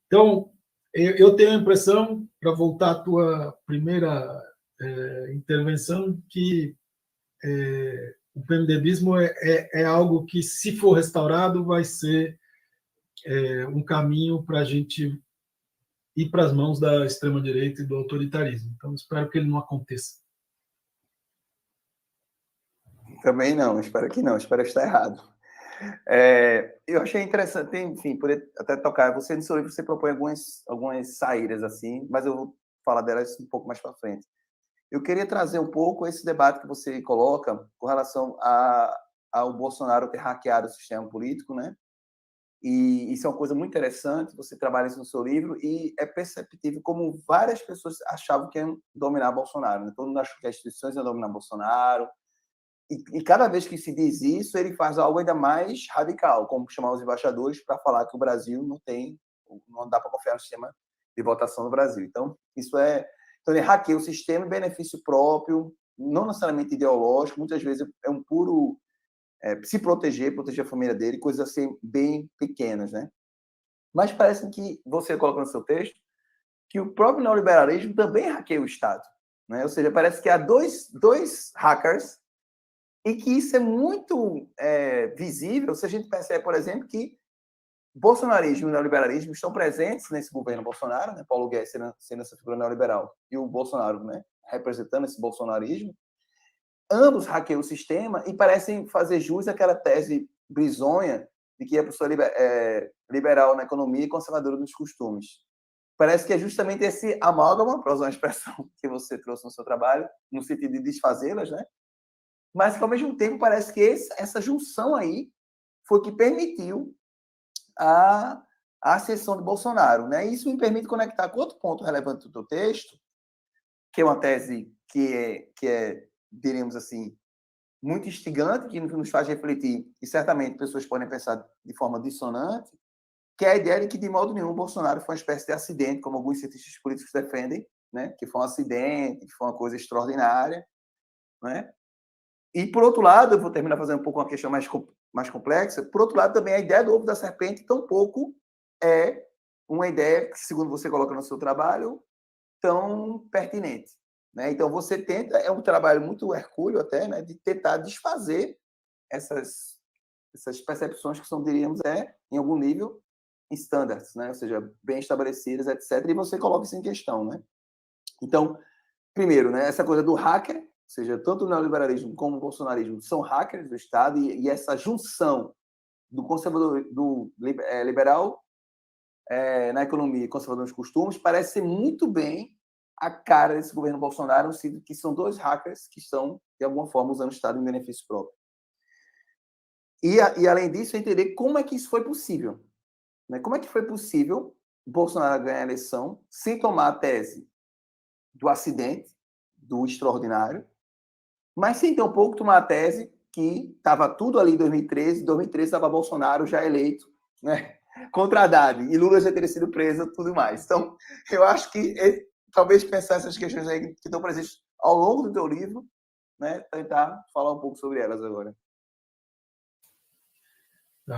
S3: Então, eu tenho a impressão, para voltar à tua primeira intervenção, que o PMDBismo é algo que, se for restaurado, vai ser um caminho para a gente ir para as mãos da extrema-direita e do autoritarismo. Então, espero que ele não aconteça.
S2: Também não, espero que não, espero estar errado. Eu achei interessante, enfim, poder até tocar. Você, no seu livro, você propõe algumas saídas, assim, mas eu vou falar delas um pouco mais para frente. Eu queria trazer um pouco esse debate que você coloca com relação ao Bolsonaro ter hackeado o sistema político, né? E isso é uma coisa muito interessante, você trabalha isso no seu livro, e é perceptível como várias pessoas achavam que iam dominar Bolsonaro. Né? Todo mundo achou que as instituições iam dominar Bolsonaro, e cada vez que se diz isso, ele faz algo ainda mais radical, como chamar os embaixadores para falar que o Brasil não dá para confiar no sistema de votação no Brasil. Então, isso é Então, ele hackeia o sistema em benefício próprio, não necessariamente ideológico, muitas vezes é um puro se proteger a família dele, coisas assim bem pequenas, né? Mas parece que você coloca no seu texto que o próprio neoliberalismo também hackeia o Estado, né? Ou seja, parece que há dois hackers e que isso é muito visível se a gente percebe, por exemplo, que bolsonarismo e neoliberalismo estão presentes nesse governo Bolsonaro, né? Paulo Guedes sendo essa figura neoliberal e o Bolsonaro, né, representando esse bolsonarismo. Ambos hackeiam o sistema e parecem fazer jus àquela tese brisonha de que a pessoa liberal na economia e conservadora nos costumes. Parece que é justamente esse amálgama, para usar uma expressão que você trouxe no seu trabalho, no sentido de desfazê-las, né? Mas que, ao mesmo tempo, parece que essa junção aí foi que permitiu a ascensão de Bolsonaro, né? Isso me permite conectar com outro ponto relevante do teu texto, que é uma tese que é, diríamos assim, muito instigante, que nos faz refletir, e certamente pessoas podem pensar de forma dissonante, que é a ideia de que, de modo nenhum, Bolsonaro foi uma espécie de acidente, como alguns cientistas políticos defendem, né? Que foi um acidente, que foi uma coisa extraordinária, né? E, por outro lado, eu vou terminar fazendo um pouco uma questão mais complexa, por outro lado, também a ideia do ovo da serpente tampouco é uma ideia que, segundo você coloca no seu trabalho, tão pertinente, né? Então, você tenta, é um trabalho muito hercúleo até, né, de tentar desfazer essas percepções que são, diríamos, em algum nível, standards, né? Ou seja, bem estabelecidas, etc. E você coloca isso em questão, né? Então, primeiro, né, essa coisa do hacker, ou seja, tanto o neoliberalismo como o bolsonarismo são hackers do Estado, e essa junção do conservador, do liberal na economia e conservador nos costumes parece ser muito bem a cara desse governo Bolsonaro, no sentido que são dois hackers que estão, de alguma forma, usando o Estado em benefício próprio. E além disso, entender como é que isso foi possível. Né? Como é que foi possível Bolsonaro ganhar a eleição sem tomar a tese do acidente, do extraordinário, mas sem tampouco tomar a tese que estava tudo ali em 2013 estava Bolsonaro já eleito, né, contra Haddad, e Lula já teria sido preso e tudo mais. Então, eu acho que talvez pensar essas questões aí que estão presentes ao longo do teu livro, né, tentar falar um pouco sobre elas agora.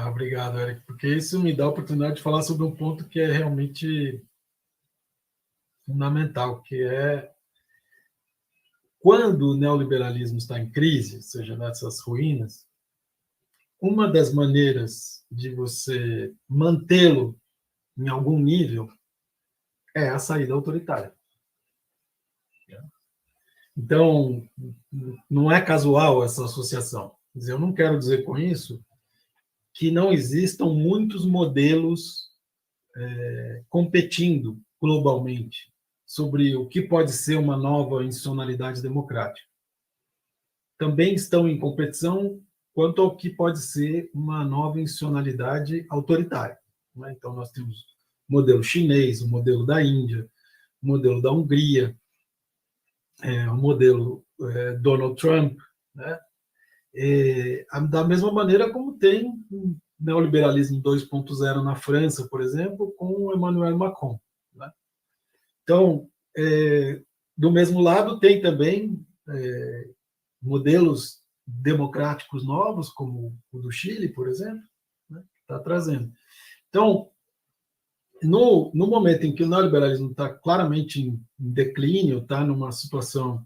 S3: Obrigado, Eric, porque isso me dá a oportunidade de falar sobre um ponto que é realmente fundamental, que é quando o neoliberalismo está em crise, ou seja, nessas ruínas, uma das maneiras de você mantê-lo em algum nível é a saída autoritária. Então, não é casual essa associação. Quer dizer, eu não quero dizer com isso que não existam muitos modelos competindo globalmente sobre o que pode ser uma nova institucionalidade democrática. Também estão em competição quanto ao que pode ser uma nova institucionalidade autoritária. Né? Então, nós temos o modelo chinês, o modelo da Índia, o modelo da Hungria, o modelo Donald Trump, né? Da mesma maneira como tem o neoliberalismo 2.0 na França, por exemplo, com o Emmanuel Macron. Né? Então, do mesmo lado, tem também modelos democráticos novos, como o do Chile, por exemplo, né? Que está trazendo. Então, no momento em que o neoliberalismo está claramente em declínio, está numa situação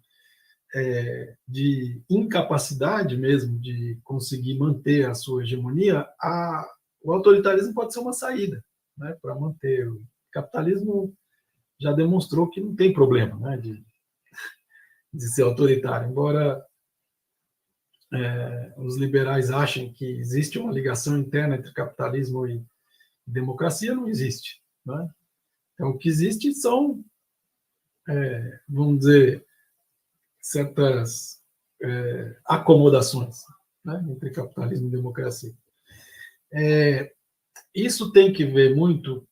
S3: de incapacidade mesmo de conseguir manter a sua hegemonia, o autoritarismo pode ser uma saída, né, para manter. O capitalismo já demonstrou que não tem problema, né, de ser autoritário, embora os liberais achem que existe uma ligação interna entre capitalismo e democracia, não existe. Né? Então, o que existe são, vamos dizer, certas acomodações, né, entre capitalismo e democracia. Isso tem que ver muito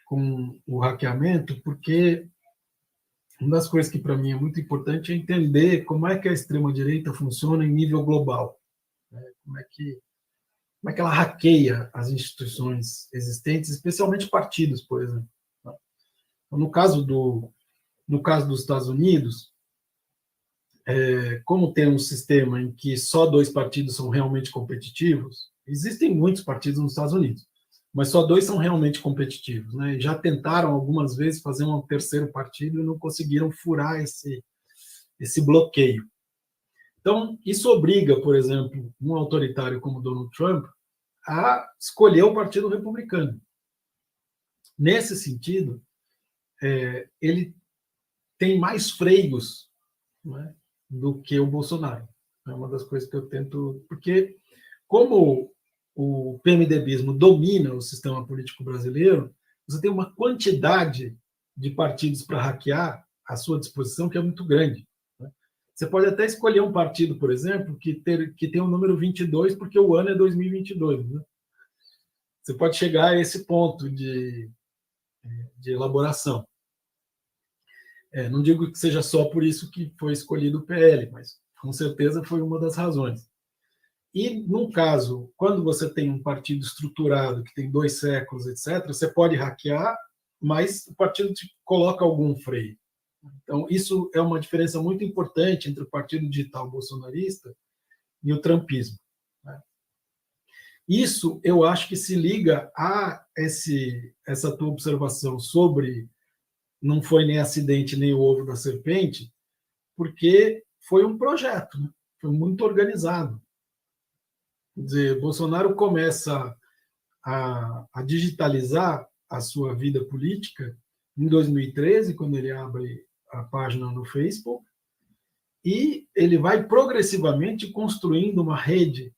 S3: com o hackeamento, porque uma das coisas que para mim é muito importante é entender como é que a extrema-direita funciona em nível global. Né? Como é que ela hackeia as instituições existentes, especialmente partidos, por exemplo. No caso do no caso dos Estados Unidos, como tem um sistema em que só 2 partidos são realmente competitivos, existem muitos partidos nos Estados Unidos, mas só 2 são realmente competitivos, né? Já tentaram algumas vezes fazer um terceiro partido e não conseguiram furar esse bloqueio. Então, isso obriga, por exemplo, um autoritário como Donald Trump a escolher o Partido Republicano. Nesse sentido, ele tem mais freios, né, do que o Bolsonaro. É uma das coisas que eu tento... Porque, como o PMDBismo domina o sistema político brasileiro, você tem uma quantidade de partidos para hackear à sua disposição que é muito grande. Você pode até escolher um partido, por exemplo, que tem o número 22, porque o ano é 2022. Né? Você pode chegar a esse ponto de elaboração. Não digo que seja só por isso que foi escolhido o PL, mas com certeza foi uma das razões. E, num caso, quando você tem um partido estruturado, que tem 2 séculos, etc., você pode hackear, mas o partido te coloca algum freio. Então, isso é uma diferença muito importante entre o partido digital bolsonarista e o trumpismo. Isso, eu acho que se liga a essa tua observação sobre não foi nem acidente nem o ovo da serpente, porque foi um projeto, né? Foi muito organizado. Quer dizer, Bolsonaro começa a digitalizar a sua vida política em 2013, quando ele abre a página no Facebook, e ele vai progressivamente construindo uma rede,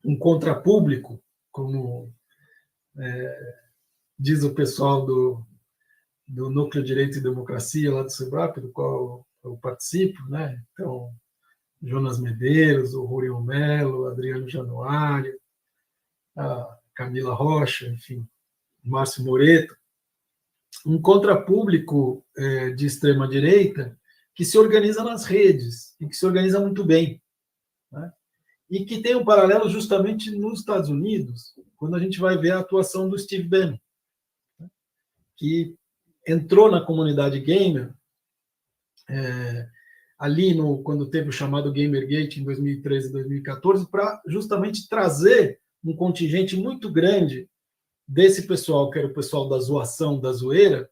S3: um contrapúblico, como diz o pessoal do Núcleo Direito e Democracia, lá do SEBRAP, do qual eu participo, né? Então, Jonas Medeiros, o Rurion Mello, Adriano Januário, a Camila Rocha, enfim, Márcio Moreto, um contrapúblico de extrema-direita que se organiza nas redes e que se organiza muito bem, né? E que tem um paralelo justamente nos Estados Unidos, quando a gente vai ver a atuação do Steve Bannon, né? Que entrou na comunidade gamer ali quando teve o chamado Gamergate em 2013 e 2014, para justamente trazer um contingente muito grande desse pessoal, que era o pessoal da zoação, da zoeira,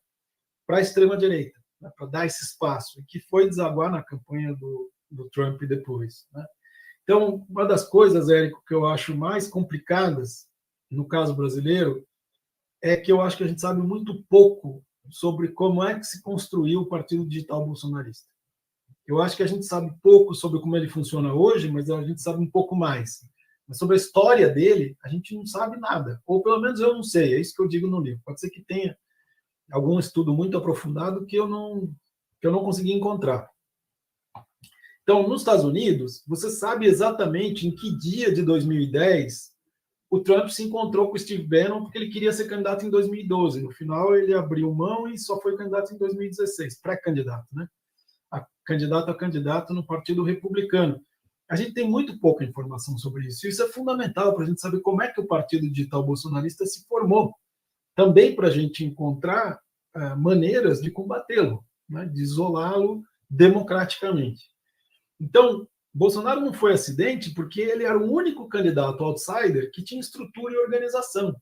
S3: para a extrema-direita, né, para dar esse espaço, e que foi desaguar na campanha do Trump depois. Né? Então, uma das coisas, Érico, que eu acho mais complicadas, no caso brasileiro, é que eu acho que a gente sabe muito pouco sobre como é que se construiu o Partido Digital Bolsonarista. Eu acho que a gente sabe pouco sobre como ele funciona hoje, mas a gente sabe um pouco mais. Mas sobre a história dele, a gente não sabe nada. Ou pelo menos eu não sei, é isso que eu digo no livro. Pode ser que tenha algum estudo muito aprofundado que eu não consegui encontrar. Então, nos Estados Unidos, você sabe exatamente em que dia de 2010 o Trump se encontrou com o Steve Bannon porque ele queria ser candidato em 2012. No final, ele abriu mão e só foi candidato em 2016, pré-candidato, né? Candidato a candidato no Partido Republicano. A gente tem muito pouca informação sobre isso. Isso é fundamental para a gente saber como é que o Partido Digital Bolsonarista se formou. Também para a gente encontrar maneiras de combatê-lo, né? De isolá-lo democraticamente. Então, Bolsonaro não foi acidente porque ele era o único candidato outsider que tinha estrutura e organização.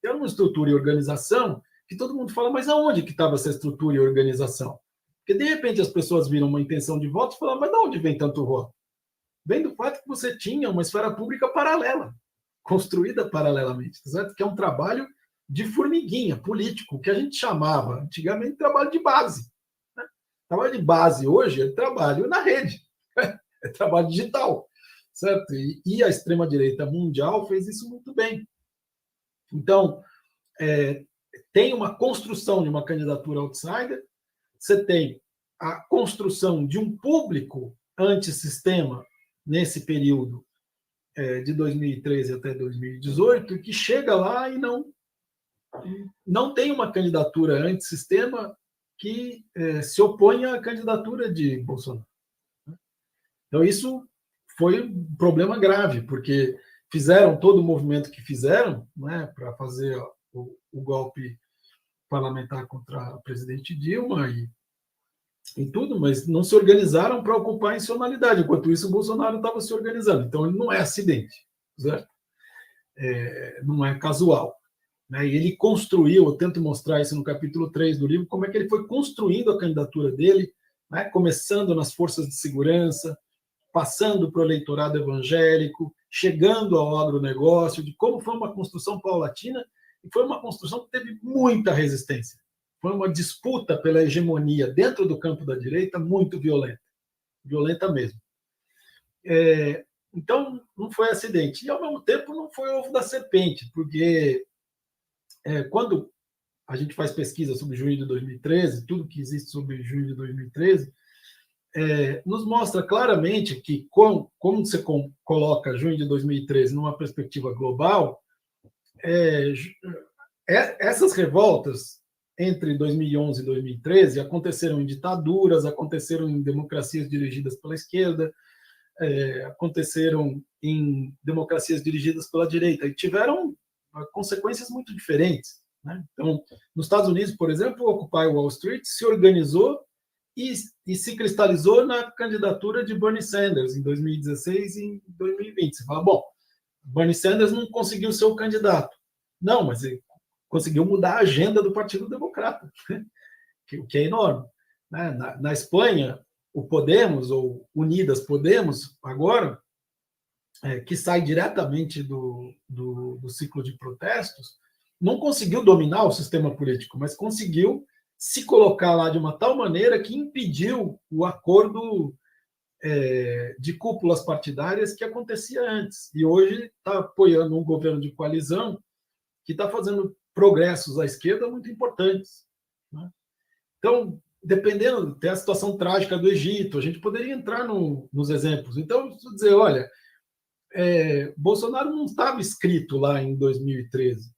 S3: Era uma estrutura e organização que todo mundo fala, mas aonde que estava essa estrutura e organização? Porque, de repente, as pessoas viram uma intenção de voto e falaram, mas de onde vem tanto voto? Vem do fato que você tinha uma esfera pública paralela, construída paralelamente, certo? Que é um trabalho de formiguinha político, que a gente chamava antigamente de trabalho de base. Né? Trabalho de base hoje é trabalho na rede, é trabalho digital, certo? E a extrema-direita mundial fez isso muito bem. Então, tem uma construção de uma candidatura outsider, você tem a construção de um público antissistema nesse período de 2013 até 2018, que chega lá e não tem uma candidatura antissistema que se oponha à candidatura de Bolsonaro. Então, isso foi um problema grave, porque fizeram todo o movimento que fizeram, né, para fazer o golpe parlamentar contra a presidente Dilma e tudo, mas não se organizaram para ocupar a institucionalidade. Enquanto isso, o Bolsonaro estava se organizando. Então, ele não é acidente, certo? Não é casual. Né? E ele construiu, eu tento mostrar isso no capítulo 3 do livro, como é que ele foi construindo a candidatura dele, né? Começando nas forças de segurança, passando para o eleitorado evangélico, chegando ao agronegócio, de como foi uma construção paulatina, e foi uma construção que teve muita resistência. Foi uma disputa pela hegemonia dentro do campo da direita muito violenta, violenta mesmo. Então, não foi acidente. E, ao mesmo tempo, não foi ovo da serpente, porque quando a gente faz pesquisa sobre junho de 2013, tudo que existe sobre junho de 2013, nos mostra claramente que, como você coloca junho de 2013 numa perspectiva global, essas revoltas entre 2011 e 2013 aconteceram em ditaduras, aconteceram em democracias dirigidas pela esquerda, aconteceram em democracias dirigidas pela direita, e tiveram consequências muito diferentes. Né? Então, nos Estados Unidos, por exemplo, o Occupy Wall Street se organizou e se cristalizou na candidatura de Bernie Sanders em 2016 e em 2020. Você fala, bom, Bernie Sanders não conseguiu ser o candidato. Não, mas ele conseguiu mudar a agenda do Partido Democrata, o que é enorme. Né? Na Espanha, o Podemos, ou Unidas Podemos, agora, que sai diretamente do ciclo de protestos, não conseguiu dominar o sistema político, mas conseguiu se colocar lá de uma tal maneira que impediu o acordo de cúpulas partidárias que acontecia antes. E hoje está apoiando um governo de coalizão que está fazendo progressos à esquerda muito importantes. Né? Então, dependendo, tem a situação trágica do Egito, a gente poderia entrar nos exemplos. Então, vou dizer, olha, Bolsonaro não estava escrito lá em 2013.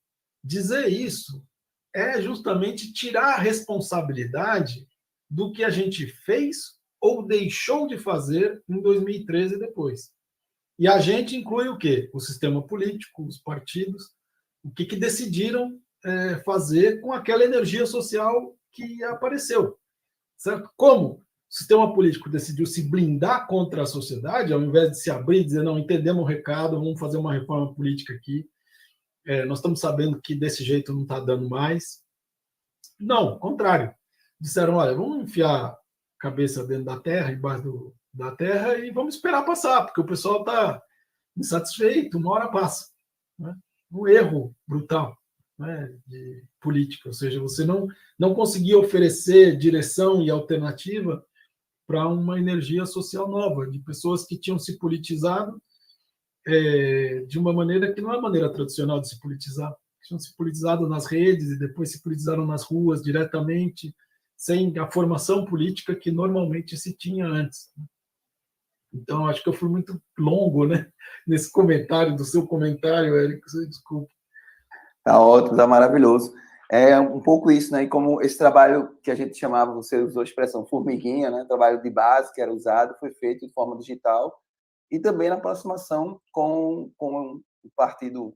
S3: Dizer isso é justamente tirar a responsabilidade do que a gente fez ou deixou de fazer em 2013 e depois. E a gente inclui o quê? O sistema político, os partidos, o que decidiram fazer com aquela energia social que apareceu. Certo? Como o sistema político decidiu se blindar contra a sociedade, ao invés de se abrir e dizer, não, entendemos o recado, vamos fazer uma reforma política aqui, nós estamos sabendo que desse jeito não está dando mais. Não, ao contrário. Disseram, olha, vamos enfiar a cabeça dentro da terra, embaixo da terra, e vamos esperar passar, porque o pessoal está insatisfeito, uma hora passa. Né? Um erro brutal, né, de política, ou seja, você não conseguia oferecer direção e alternativa para uma energia social nova, de pessoas que tinham se politizado de uma maneira que não é a maneira tradicional de se politizar. Tinham se politizado nas redes e depois se politizaram nas ruas diretamente, sem a formação política que normalmente se tinha antes. Então, acho que eu fui muito longo, né, nesse comentário, do seu comentário, Érico, desculpa.
S2: Tá ótimo, tá maravilhoso. É um pouco isso, né? E como esse trabalho que a gente chamava, você usou a expressão formiguinha, né? Trabalho de base que era usado, foi feito de forma digital e também na aproximação com o partido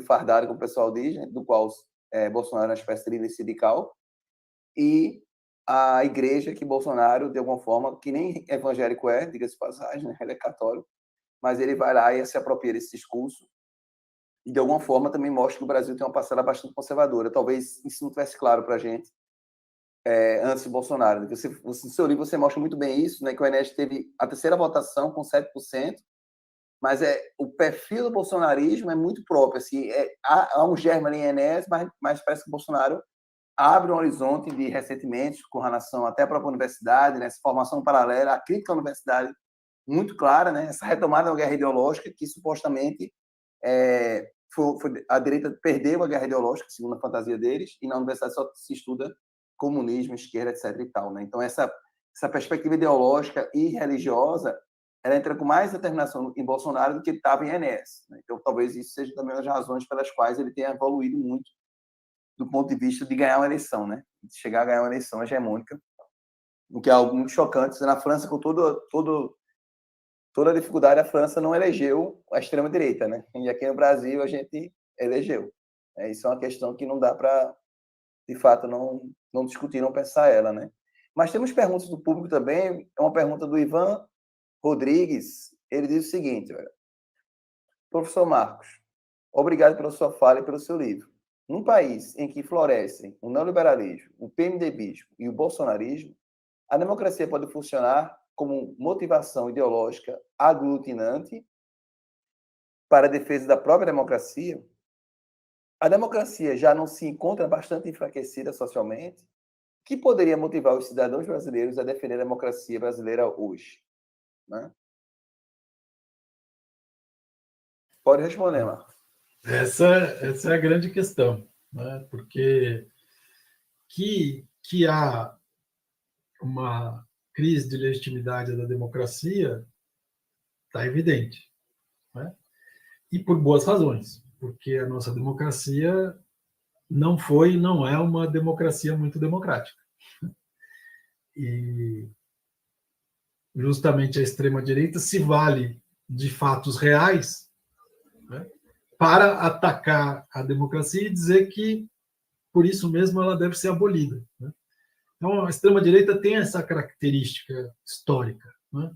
S2: fardado, como o pessoal diz, né? Do qual Bolsonaro é uma espécie de líder sindical, e a igreja que Bolsonaro, de alguma forma, que nem evangélico diga-se de passagem, né? Ele é católico, mas ele vai lá e se apropria desse discurso e, de alguma forma, também mostra que o Brasil tem uma parcela bastante conservadora. Talvez isso não tivesse claro para a gente antes de Bolsonaro. No seu livro você mostra muito bem isso, né, que o Enes teve a terceira votação com 7%, mas o perfil do bolsonarismo é muito próprio. Assim, há um germe ali em Enes, mas parece que o Bolsonaro abre um horizonte de ressentimentos com relação até à própria universidade, né, essa formação paralela, a crítica à universidade muito clara, né, essa retomada da guerra ideológica que supostamente a direita perdeu a guerra ideológica, segundo a fantasia deles, e na universidade só se estuda comunismo, esquerda, etc. e tal, né? Então, essa perspectiva ideológica e religiosa, ela entra com mais determinação em Bolsonaro do que estava em Enes. Né? Então, talvez isso seja também uma das razões pelas quais ele tenha evoluído muito do ponto de vista de ganhar uma eleição, né? De chegar a ganhar uma eleição hegemônica, o que é algo muito chocante. Na França, com toda a dificuldade, a França não elegeu a extrema-direita, né? E aqui no Brasil a gente elegeu. Isso é uma questão que não dá para de fato, não discutir, não pensar ela, né? Mas temos perguntas do público também. É uma pergunta do Ivan Rodrigues. Ele diz o seguinte: olha, professor Marcos, obrigado pela sua fala e pelo seu livro. Num país em que florescem o neoliberalismo, o PMDBismo e o bolsonarismo, a democracia pode funcionar como motivação ideológica aglutinante para a defesa da própria democracia? A democracia já não se encontra bastante enfraquecida socialmente? O que poderia motivar os cidadãos brasileiros a defender a democracia brasileira hoje? Né? Pode responder, Marcos.
S3: Essa é a grande questão, né? Porque que há uma crise de legitimidade da democracia está evidente, né? E por boas razões, porque a nossa democracia não foi e não é uma democracia muito democrática. E justamente a extrema-direita se vale de fatos reais, né, para atacar a democracia e dizer que, por isso mesmo, ela deve ser abolida, né? Então, a extrema-direita tem essa característica histórica, né?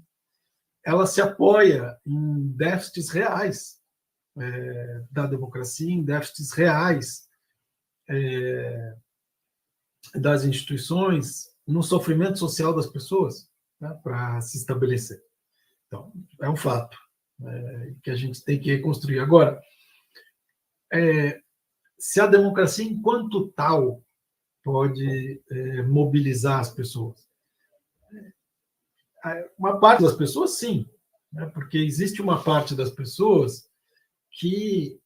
S3: Ela se apoia em déficits reais da democracia, em déficits reais das instituições, no sofrimento social das pessoas, né, para se estabelecer. Então, é um fato que a gente tem que reconstruir. Agora, se a democracia, enquanto tal, pode mobilizar as pessoas, uma parte das pessoas, sim, né, porque existe uma parte das pessoas que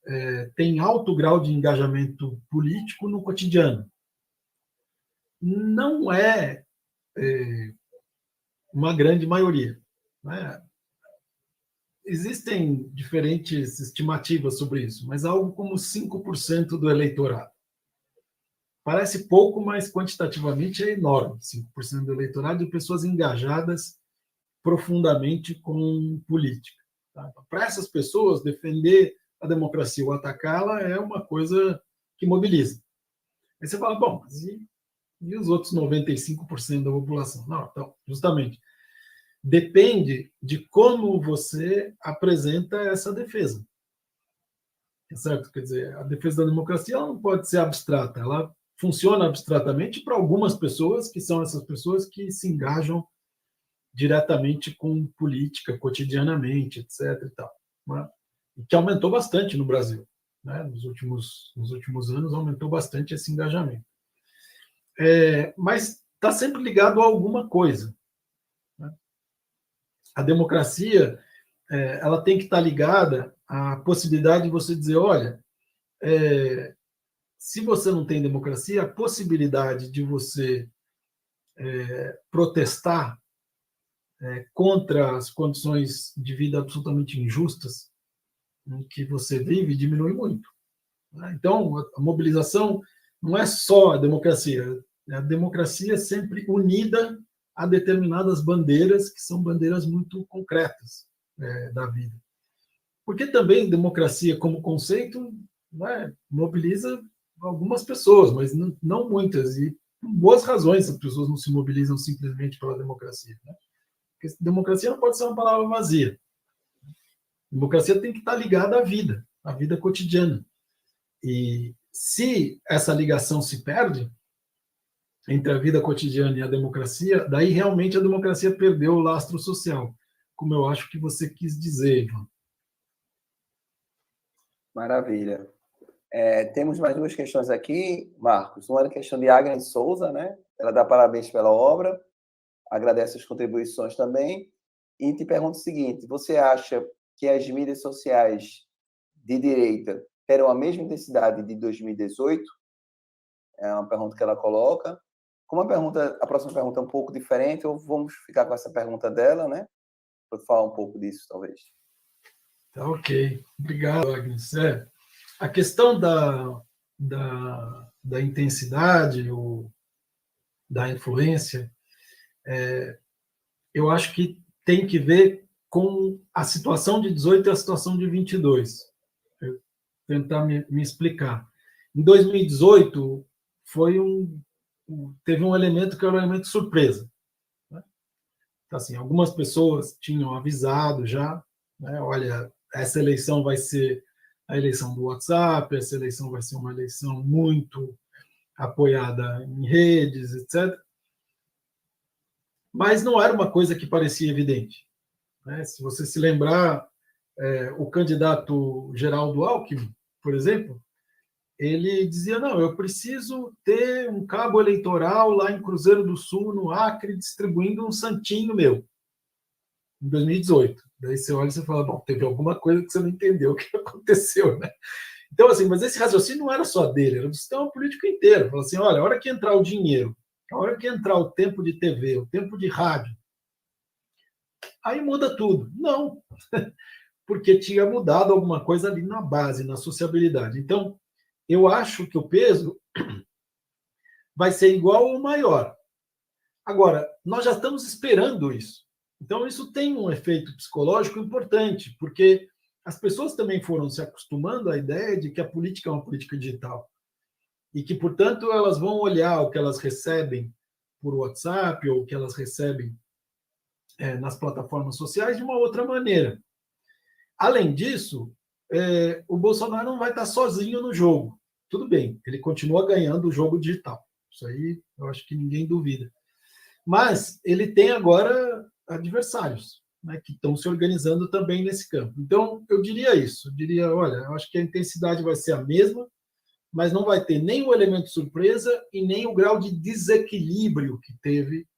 S3: tem alto grau de engajamento político no cotidiano. Não é uma grande maioria, né? Existem diferentes estimativas sobre isso, mas algo como 5% do eleitorado. Parece pouco, mas quantitativamente é enorme. 5% do eleitorado de pessoas engajadas profundamente com política. Tá? Para essas pessoas, defender a democracia ou atacá-la é uma coisa que mobiliza. Aí você fala, bom, mas e os outros 95% da população? Não, então, justamente, depende de como você apresenta essa defesa. Certo? Quer dizer, a defesa da democracia ela não pode ser abstrata, ela funciona abstratamente para algumas pessoas, que são essas pessoas que se engajam diretamente com política, cotidianamente, etc. E tal, né? E que aumentou bastante no Brasil, né? Nos últimos anos aumentou bastante esse engajamento. Mas está sempre ligado a alguma coisa, né? A democracia ela tem que estar ligada à possibilidade de você dizer, olha, se você não tem democracia, a possibilidade de você protestar contra as condições de vida absolutamente injustas em que você vive diminui muito, né? Então, a mobilização não é só a democracia sempre unida a determinadas bandeiras, que são bandeiras muito concretas da vida. Porque também democracia como conceito, né, mobiliza algumas pessoas, mas não muitas, e por boas razões as pessoas não se mobilizam simplesmente pela democracia, né? Porque democracia não pode ser uma palavra vazia. Democracia tem que estar ligada à vida cotidiana. E se essa ligação se perde entre a vida cotidiana e a democracia, daí realmente a democracia perdeu o lastro social, como eu acho que você quis dizer, Ivan.
S2: Maravilha. Temos mais duas questões aqui, Marcos. Uma é a questão de Agnes Souza, né? Ela dá parabéns pela obra, agradece as contribuições também, e te pergunta o seguinte: você acha que as mídias sociais de direita terão a mesma intensidade de 2018? É uma pergunta que ela coloca. Como a próxima pergunta é um pouco diferente, ou vamos ficar com essa pergunta dela, né? Para falar um pouco disso, talvez.
S3: Tá, ok. Obrigado, Agnes. A questão da intensidade ou da influência, eu acho que tem que ver com a situação de 18 e a situação de 22. Eu vou tentar me explicar. Em 2018, teve um elemento que era um elemento surpresa. Né? Então, assim, algumas pessoas tinham avisado já, né? Olha, essa eleição vai ser a eleição do WhatsApp, essa eleição vai ser uma eleição muito apoiada em redes, etc. Mas não era uma coisa que parecia evidente. Né? Se você se lembrar, o candidato Geraldo Alckmin, por exemplo, ele dizia, não, eu preciso ter um cabo eleitoral lá em Cruzeiro do Sul, no Acre, distribuindo um santinho meu, em 2018. Daí você olha e você fala, bom, teve alguma coisa que você não entendeu o que aconteceu, né? Então, assim, mas esse raciocínio não era só dele, era do sistema político inteiro. Falou assim, olha, a hora que entrar o dinheiro, a hora que entrar o tempo de TV, o tempo de rádio, aí muda tudo. Não, porque tinha mudado alguma coisa ali na base, na sociabilidade. Então, eu acho que o peso vai ser igual ou maior. Agora, nós já estamos esperando isso. Então, isso tem um efeito psicológico importante, porque as pessoas também foram se acostumando à ideia de que a política é uma política digital. E que, portanto, elas vão olhar o que elas recebem por WhatsApp ou o que elas recebem nas plataformas sociais de uma outra maneira. Além disso, o Bolsonaro não vai estar sozinho no jogo. Tudo bem, ele continua ganhando o jogo digital. Isso aí eu acho que ninguém duvida. Mas ele tem agora adversários, né, que estão se organizando também nesse campo. Então, eu diria isso. Eu diria, olha, eu acho que a intensidade vai ser a mesma, mas não vai ter nem o elemento surpresa e nem o grau de desequilíbrio que teve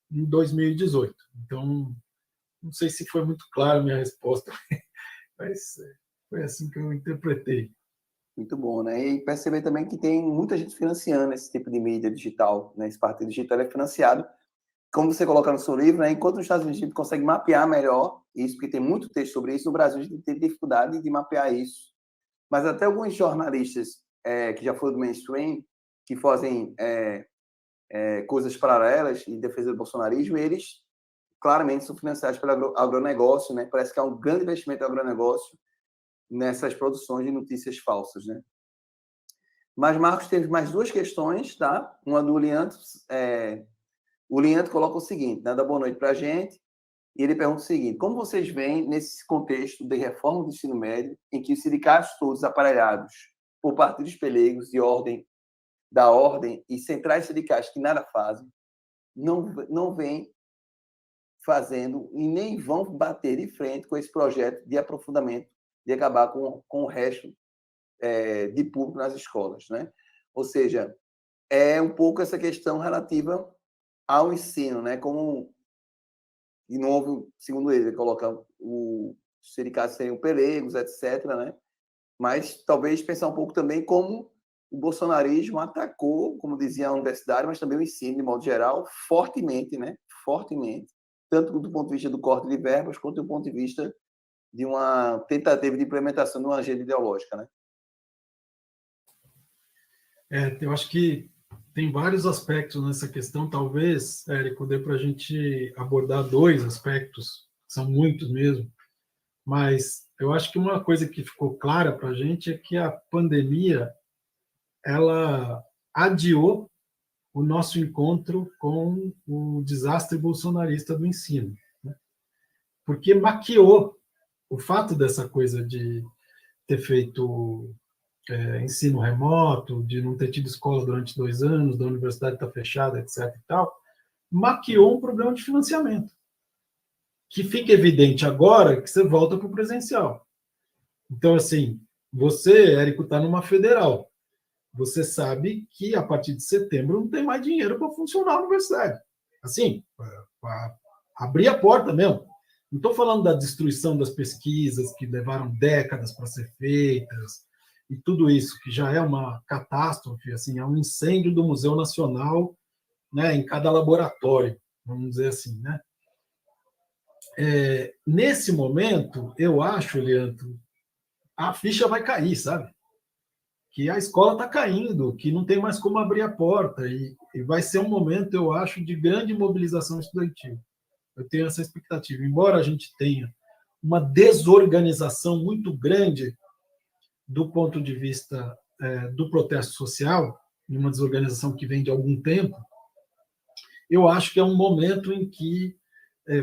S3: em 2018. Então, não sei se foi muito clara a minha resposta, mas foi assim que eu interpretei.
S2: Muito bom, né? E perceber também que tem muita gente financiando esse tipo de mídia digital, né? Esse partido digital é financiado, como você coloca no seu livro, né? Enquanto nos Estados Unidos a gente consegue mapear melhor isso, porque tem muito texto sobre isso, no Brasil a gente tem dificuldade de mapear isso. Mas até alguns jornalistas que já foram do mainstream, que fazem coisas paralelas em defesa do bolsonarismo, eles claramente são financiados pelo agronegócio, né? Parece que há um grande investimento do agronegócio nessas produções de notícias falsas, né? Mas Marcos teve mais duas questões, tá? Uma do Lianto. O Lianto coloca o seguinte, né? Dá boa noite para a gente. E ele pergunta o seguinte: como vocês veem nesse contexto de reforma do ensino médio, em que os sindicatos todos aparelhados por partidos pelegos da ordem e centrais sindicais que nada fazem, não vêm fazendo e nem vão bater de frente com esse projeto de aprofundamento, de acabar com o resto de público nas escolas, né? Ou seja, é um pouco essa questão relativa ao ensino, né? Como, de novo, segundo ele coloca os sindicatos seriam pelegos, etc., né? Mas talvez pensar um pouco também como o bolsonarismo atacou, como dizia a universidade, mas também o ensino, de modo geral, fortemente, né? Fortemente, tanto do ponto de vista do corte de verbas, quanto do ponto de vista de uma tentativa de implementação de uma agenda ideológica, né?
S3: Eu acho que tem vários aspectos nessa questão. Talvez, Érico, dê para a gente abordar dois aspectos, são muitos mesmo, mas eu acho que uma coisa que ficou clara para a gente é que a pandemia ela adiou o nosso encontro com o desastre bolsonarista do ensino, né? Porque maquiou o fato dessa coisa de ter feito ensino remoto, de não ter tido escola durante 2 anos, da universidade estar fechada, etc. e tal, maquiou um problema de financiamento, que fica evidente agora que você volta para o presencial. Então, assim, você, Érico, está numa federal. Você sabe que a partir de setembro não tem mais dinheiro para funcionar a universidade. Assim, para abrir a porta mesmo. Não estou falando da destruição das pesquisas que levaram décadas para ser feitas e tudo isso, que já é uma catástrofe, assim, é um incêndio do Museu Nacional, né, em cada laboratório, vamos dizer assim, né? Nesse momento, eu acho, Leandro, a ficha vai cair, sabe? Que a escola está caindo, que não tem mais como abrir a porta, e vai ser um momento, eu acho, de grande mobilização estudantil. Eu tenho essa expectativa. Embora a gente tenha uma desorganização muito grande do ponto de vista do protesto social, em uma desorganização que vem de algum tempo, eu acho que é um momento em que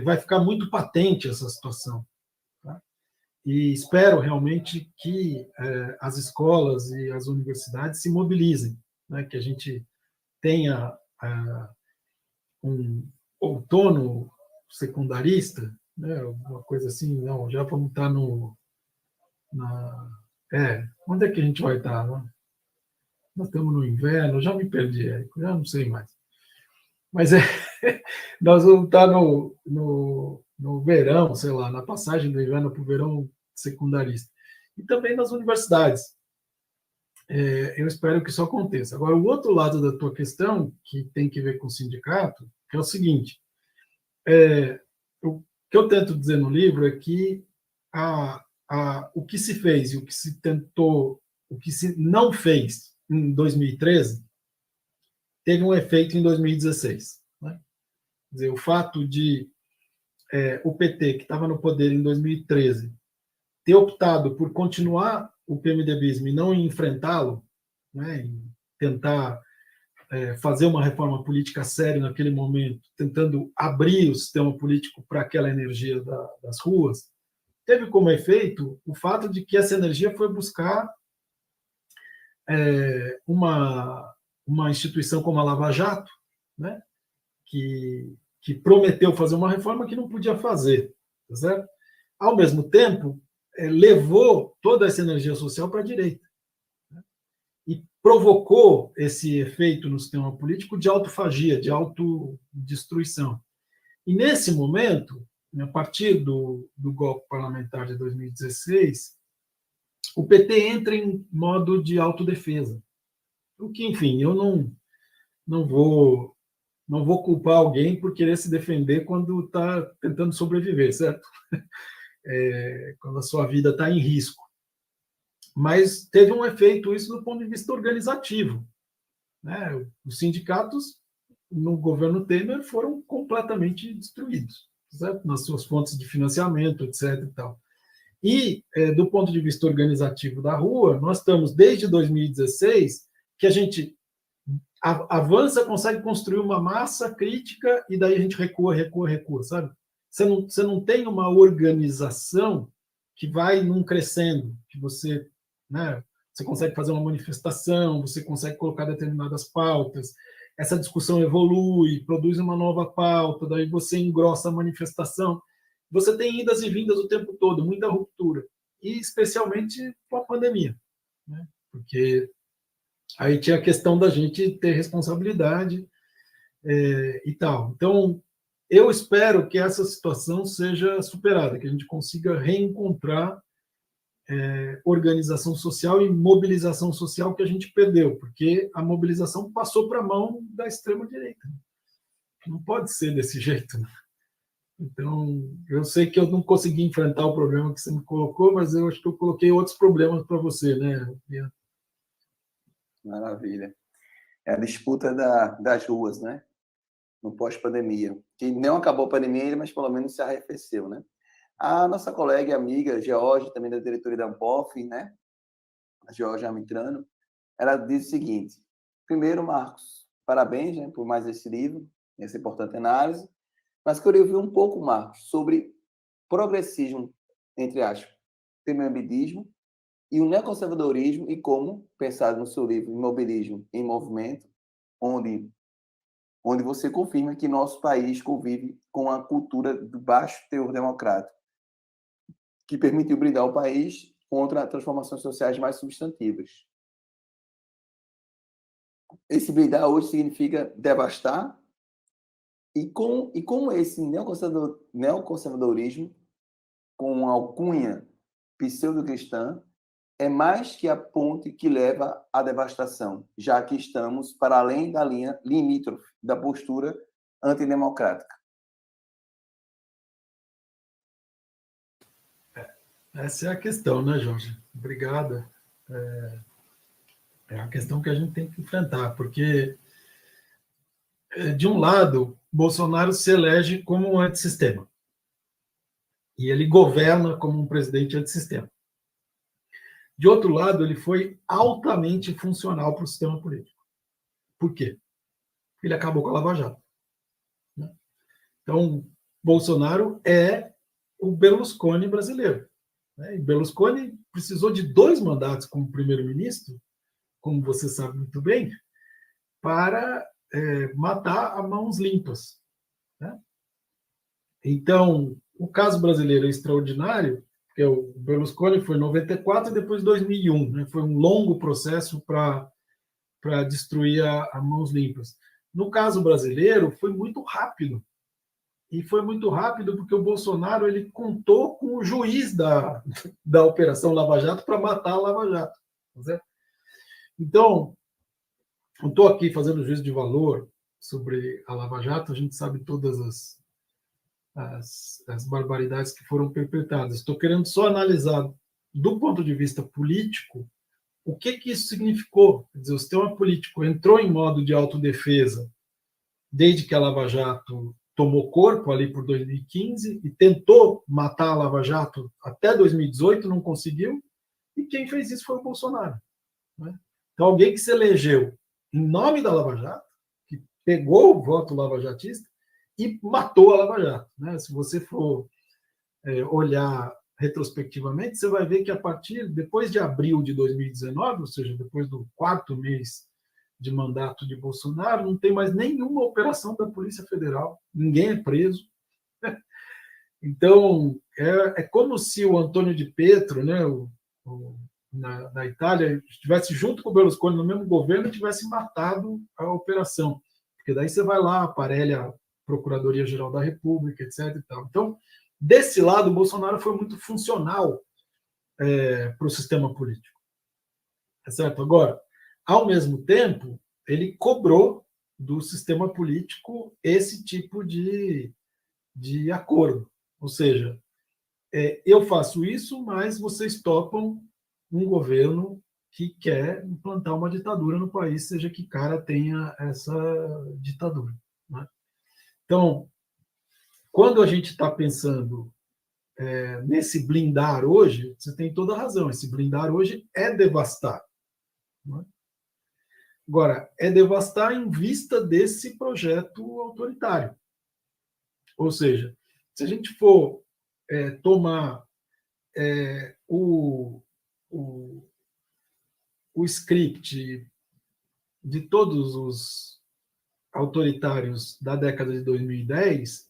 S3: vai ficar muito patente essa situação. Tá? E espero realmente que as escolas e as universidades se mobilizem, né? Que a gente tenha um outono secundarista, né? Uma coisa assim, não, já vamos estar onde é que a gente vai estar? Né? Nós estamos no inverno, já me perdi, Érico, já não sei mais. Mas nós vamos estar no verão, sei lá, na passagem do inverno para o verão secundarista. E também nas universidades. Eu espero que isso aconteça. Agora, o outro lado da tua questão, que tem que ver com o sindicato, é o seguinte: o que eu tento dizer no livro é que o que se fez e o que se tentou, o que se não fez em 2013, teve um efeito em 2016. Né? Quer dizer, o fato de o PT, que estava no poder em 2013, ter optado por continuar o PMDBismo e não enfrentá-lo, né, em tentar fazer uma reforma política séria naquele momento, tentando abrir o sistema político para aquela energia das ruas, teve como efeito o fato de que essa energia foi buscar uma instituição como a Lava Jato, né, que prometeu fazer uma reforma que não podia fazer, tá certo? Ao mesmo tempo, levou toda essa energia social para a direita, né, e provocou esse efeito no sistema político de autofagia, de autodestruição. E nesse momento, a partir do golpe parlamentar de 2016, o PT entra em modo de autodefesa. O que, enfim, eu não vou culpar alguém por querer se defender quando está tentando sobreviver, certo? Quando a sua vida está em risco. Mas teve um efeito isso do ponto de vista organizativo. Né? Os sindicatos, no governo Temer, foram completamente destruídos, certo? Nas suas fontes de financiamento, etc. E tal. E, do ponto de vista organizativo da rua, nós estamos, desde 2016, que a gente avança, consegue construir uma massa crítica e daí a gente recua, sabe? Você não tem uma organização que vai num crescendo, que você, né, você consegue fazer uma manifestação, você consegue colocar determinadas pautas, essa discussão evolui, produz uma nova pauta, daí você engrossa a manifestação. Você tem idas e vindas o tempo todo, muita ruptura, e especialmente com a pandemia, né? Porque aí tinha a questão da gente ter responsabilidade e tal. Então, eu espero que essa situação seja superada, que a gente consiga reencontrar organização social e mobilização social que a gente perdeu, porque a mobilização passou para a mão da extrema-direita. Não pode ser desse jeito, né? Então, eu sei que eu não consegui enfrentar o problema que você me colocou, mas eu acho que eu coloquei outros problemas para você, né, Bia?
S2: Maravilha. É a disputa das ruas, né? No pós-pandemia. Que não acabou a pandemia, mas pelo menos se arrefeceu, né? A nossa colega e amiga, Georgia, também da diretoria da Ampof, né? A Georgia Mitrano, ela diz o seguinte: primeiro, Marcos, parabéns, né, por mais esse livro, essa importante análise, mas queria ouvir um pouco, Marcos, sobre progressismo, entre aspas, PMDBismo e o neoconservadorismo e como, pensado no seu livro Imobilismo em Movimento, onde você confirma que nosso país convive com a cultura do baixo teor democrático, que permitiu brindar o país contra transformações sociais mais substantivas. Esse brindar hoje significa devastar, e como esse neoconservadorismo, com alcunha pseudo-cristã, é mais que a ponte que leva à devastação, já que estamos para além da linha limítrofe da postura antidemocrática.
S3: Essa é a questão, né, Jorge? Obrigada. É a questão que a gente tem que enfrentar, porque, de um lado, Bolsonaro se elege como um antissistema, e ele governa como um presidente antissistema. De outro lado, ele foi altamente funcional para o sistema político. Por quê? Ele acabou com a Lava Jato. Né? Então, Bolsonaro é o Berlusconi brasileiro. Né? E Berlusconi precisou de 2 mandatos como primeiro-ministro, como você sabe muito bem, para matar a mãos limpas. Né? Então, o caso brasileiro é extraordinário, porque o Berlusconi foi em 94 e depois 2001. Né? Foi um longo processo para destruir a mãos limpas. No caso brasileiro, foi muito rápido. E foi muito rápido porque o Bolsonaro ele contou com o juiz da Operação Lava Jato para matar a Lava Jato. Tá certo? Então, não estou aqui fazendo juízo de valor sobre a Lava Jato, a gente sabe todas as barbaridades que foram perpetradas. Estou querendo só analisar, do ponto de vista político, o que isso significou. Quer dizer, o sistema político entrou em modo de autodefesa desde que a Lava Jato tomou corpo ali por 2015 e tentou matar a Lava Jato até 2018, não conseguiu, e quem fez isso foi o Bolsonaro. Né? Então, alguém que se elegeu em nome da Lava Jato, que pegou o voto lavajatista e matou a Lava Jato. Né? Se você for olhar retrospectivamente, você vai ver que depois de abril de 2019, ou seja, depois do 4º mês de mandato de Bolsonaro, não tem mais nenhuma operação da Polícia Federal, ninguém é preso. Então, é como se o Antônio de Pietro, né, na Itália, estivesse junto com o Berlusconi no mesmo governo e tivesse matado a operação. Porque daí você vai lá, aparelha a Procuradoria-Geral da República, etc. E tal. Então, desse lado, o Bolsonaro foi muito funcional para o sistema político. É certo? Agora, ao mesmo tempo, ele cobrou do sistema político esse tipo de acordo. Ou seja, eu faço isso, mas vocês topam um governo que quer implantar uma ditadura no país, seja que cara tenha essa ditadura. Né? Então, quando a gente está pensando nesse blindar hoje, você tem toda a razão, esse blindar hoje é devastar. Né? Agora, é devastar em vista desse projeto autoritário. Ou seja, se a gente for tomar o script de todos os autoritários da década de 2010,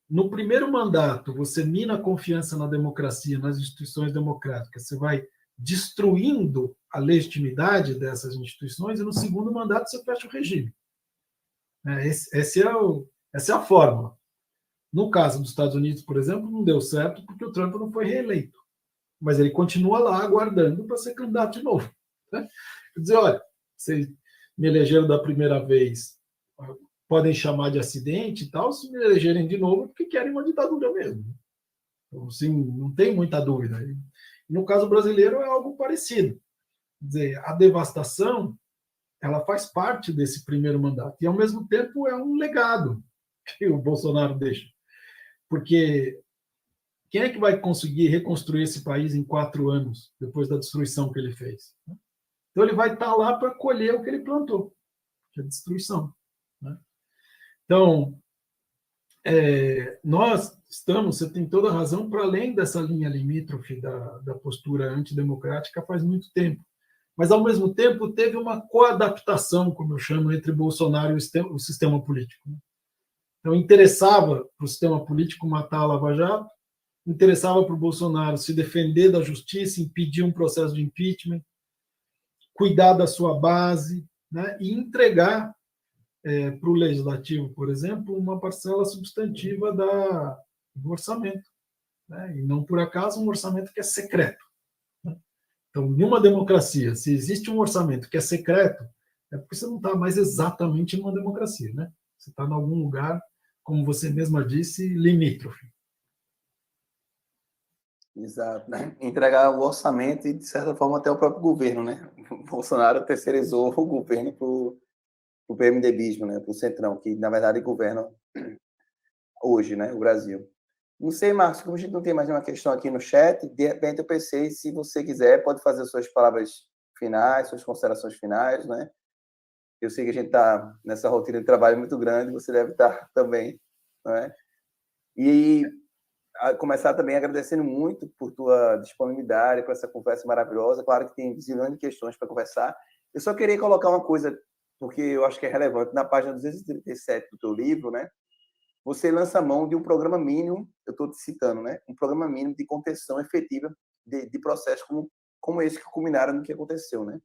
S3: no primeiro mandato você mina a confiança na democracia, nas instituições democráticas, você vai destruindo a legitimidade dessas instituições, e no segundo mandato você fecha o regime. Essa é a fórmula. No caso dos Estados Unidos, por exemplo, não deu certo porque o Trump não foi reeleito. Mas ele continua lá aguardando para ser candidato de novo. Né? Quer dizer, olha, vocês me elegeram da primeira vez, podem chamar de acidente e tal, se me elegerem de novo, porque querem uma ditadura mesmo. Então, assim, não tem muita dúvida. No caso brasileiro é algo parecido. Quer dizer, a devastação, ela faz parte desse primeiro mandato. E, ao mesmo tempo, é um legado que o Bolsonaro deixa. Porque quem é que vai conseguir reconstruir esse país em 4 anos, depois da destruição que ele fez? Então, ele vai estar lá para colher o que ele plantou, que é a destruição. Né? Então, nós estamos, você tem toda a razão, para além dessa linha limítrofe da postura antidemocrática faz muito tempo. Mas, ao mesmo tempo, teve uma coadaptação, como eu chamo, entre Bolsonaro e o sistema político. Então, interessava para o sistema político matar a Lava Jato, interessava para o Bolsonaro se defender da justiça, impedir um processo de impeachment, cuidar da sua base, né, e entregar para o Legislativo, por exemplo, uma parcela substantiva do orçamento. Né, e não, por acaso, um orçamento que é secreto. Né? Então, em uma democracia, se existe um orçamento que é secreto, é porque você não está mais exatamente numa democracia. Né? Você está em algum lugar, como você mesma disse, limítrofe.
S2: Exato, né? Entregar o orçamento e, de certa forma, até o próprio governo, né? O Bolsonaro terceirizou o governo para o PMDBismo, né? Para o Centrão, que, na verdade, governa hoje, né? O Brasil. Não sei, Marcos, como a gente não tem mais nenhuma questão aqui no chat, de repente eu pensei, se você quiser, pode fazer suas palavras finais, suas considerações finais, né? Eu sei que a gente está nessa rotina de trabalho muito grande, você deve estar também, não é? E começar também agradecendo muito por tua disponibilidade, por essa conversa maravilhosa. Claro que tem zilhões de questões para conversar. Eu só queria colocar uma coisa, porque eu acho que é relevante. Na página 237 do teu livro, né, você lança mão de um programa mínimo, eu estou te citando, né, um programa mínimo de contenção efetiva de processos como esse que culminaram no que aconteceu, né?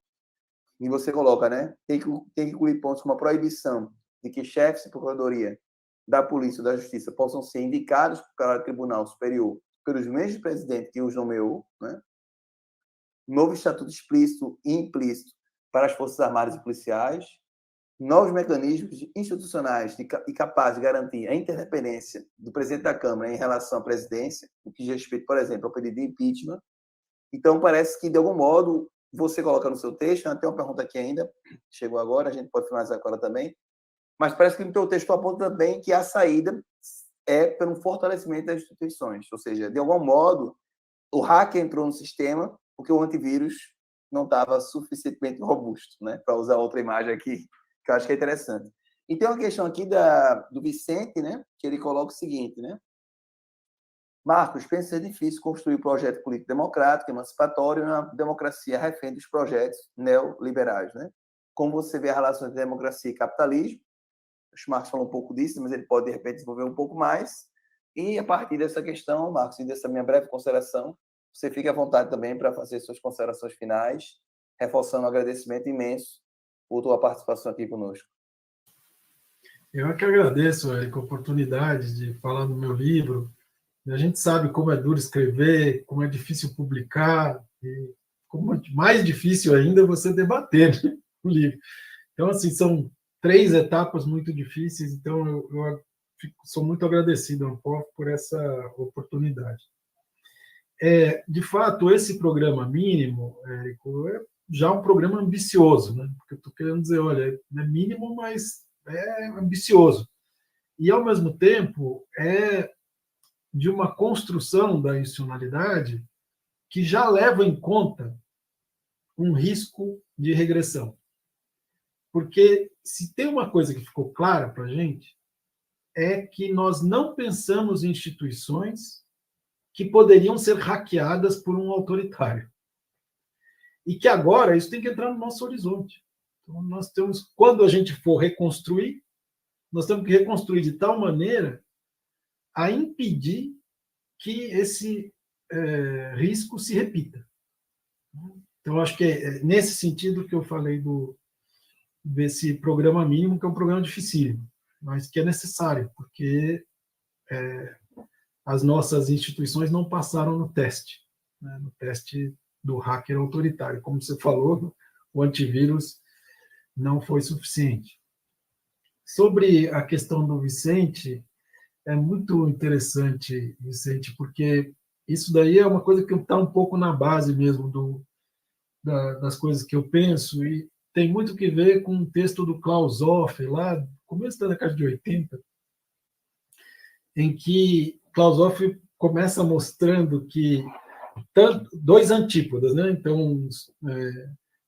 S2: E você coloca, né, tem que incluir pontos como a proibição de que chefes de procuradoria da Polícia ou da Justiça possam ser indicados para o Tribunal Superior pelos mesmos presidentes que os nomeou, né? Novo estatuto explícito e implícito para as Forças Armadas e Policiais, novos mecanismos institucionais e capazes de garantir a interdependência do presidente da Câmara em relação à presidência, o que diz respeito, por exemplo, ao pedido de impeachment. Então, parece que, de algum modo, você coloca no seu texto, tem uma pergunta aqui ainda, chegou agora, a gente pode finalizar agora também, mas parece que no teu texto aponta também que a saída é pelo fortalecimento das instituições, ou seja, de algum modo, o hacker entrou no sistema porque o antivírus não estava suficientemente robusto, né? Para usar outra imagem aqui, que eu acho que é interessante. E tem uma questão aqui do Vicente, né? Que ele coloca o seguinte, né? Marcos, pensa ser difícil construir um projeto político democrático, emancipatório, uma democracia refém dos projetos neoliberais, né? Como você vê a relação entre democracia e capitalismo? O Marcos falou um pouco disso, mas ele pode, de repente, desenvolver um pouco mais. E, a partir dessa questão, Marcos, e dessa minha breve consideração, você fica à vontade também para fazer suas considerações finais, reforçando um agradecimento imenso por tua participação aqui conosco.
S3: Eu é que agradeço, Érico, a oportunidade de falar do meu livro. A gente sabe como é duro escrever, como é difícil publicar, e como é mais difícil ainda você debater, né, o livro. Então, assim, são 3 etapas muito difíceis, então eu sou muito agradecido ao POF por essa oportunidade. De fato, esse programa mínimo, Érico, é já um programa ambicioso, né? Porque eu estou querendo dizer, olha, é mínimo, mas é ambicioso. E, ao mesmo tempo, é de uma construção da institucionalidade que já leva em conta um risco de regressão. Porque se tem uma coisa que ficou clara para a gente, é que nós não pensamos em instituições que poderiam ser hackeadas por um autoritário. E que agora isso tem que entrar no nosso horizonte. Então, nós temos, quando a gente for reconstruir, nós temos que reconstruir de tal maneira a impedir que esse risco se repita. Então, acho que é nesse sentido que eu falei desse programa mínimo, que é um programa dificílimo, mas que é necessário, porque as nossas instituições não passaram no teste, né, no teste do hacker autoritário. Como você falou, o antivírus não foi suficiente. Sobre a questão do Vicente, é muito interessante, Vicente, porque isso daí é uma coisa que está um pouco na base mesmo das coisas que eu penso, e tem muito que ver com o texto do Klaus Hoff, lá no começo da década de 80, em que Klaus Hoff começa mostrando que dois antípodas, né? Então,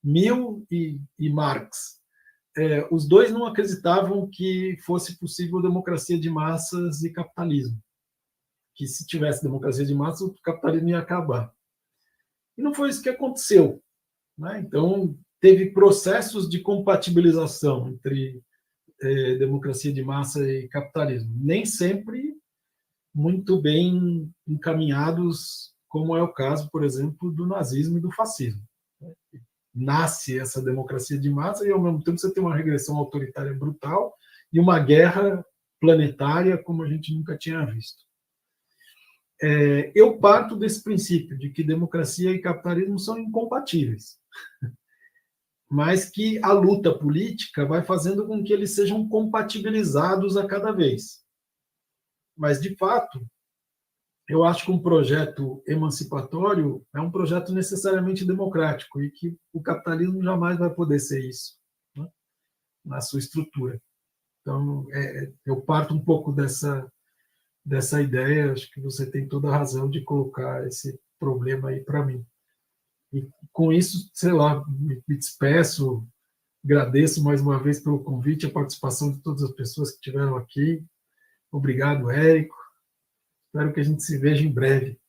S3: Mill e Marx, os dois não acreditavam que fosse possível democracia de massas e capitalismo, que se tivesse democracia de massas, o capitalismo ia acabar. E não foi isso que aconteceu, né? Então, teve processos de compatibilização entre democracia de massa e capitalismo, nem sempre muito bem encaminhados, como é o caso, por exemplo, do nazismo e do fascismo. Nasce essa democracia de massa e, ao mesmo tempo, você tem uma regressão autoritária brutal e uma guerra planetária como a gente nunca tinha visto. Eu parto desse princípio de que democracia e capitalismo são incompatíveis, mas que a luta política vai fazendo com que eles sejam compatibilizados a cada vez. Mas, de fato, eu acho que um projeto emancipatório é um projeto necessariamente democrático e que o capitalismo jamais vai poder ser isso, né, na sua estrutura. Então, eu parto um pouco dessa ideia, acho que você tem toda a razão de colocar esse problema aí para mim. E com isso, sei lá, me despeço, Agradeço mais uma vez pelo convite, a participação de todas as pessoas que estiveram aqui. Obrigado, Érico. Espero que a gente se veja em breve.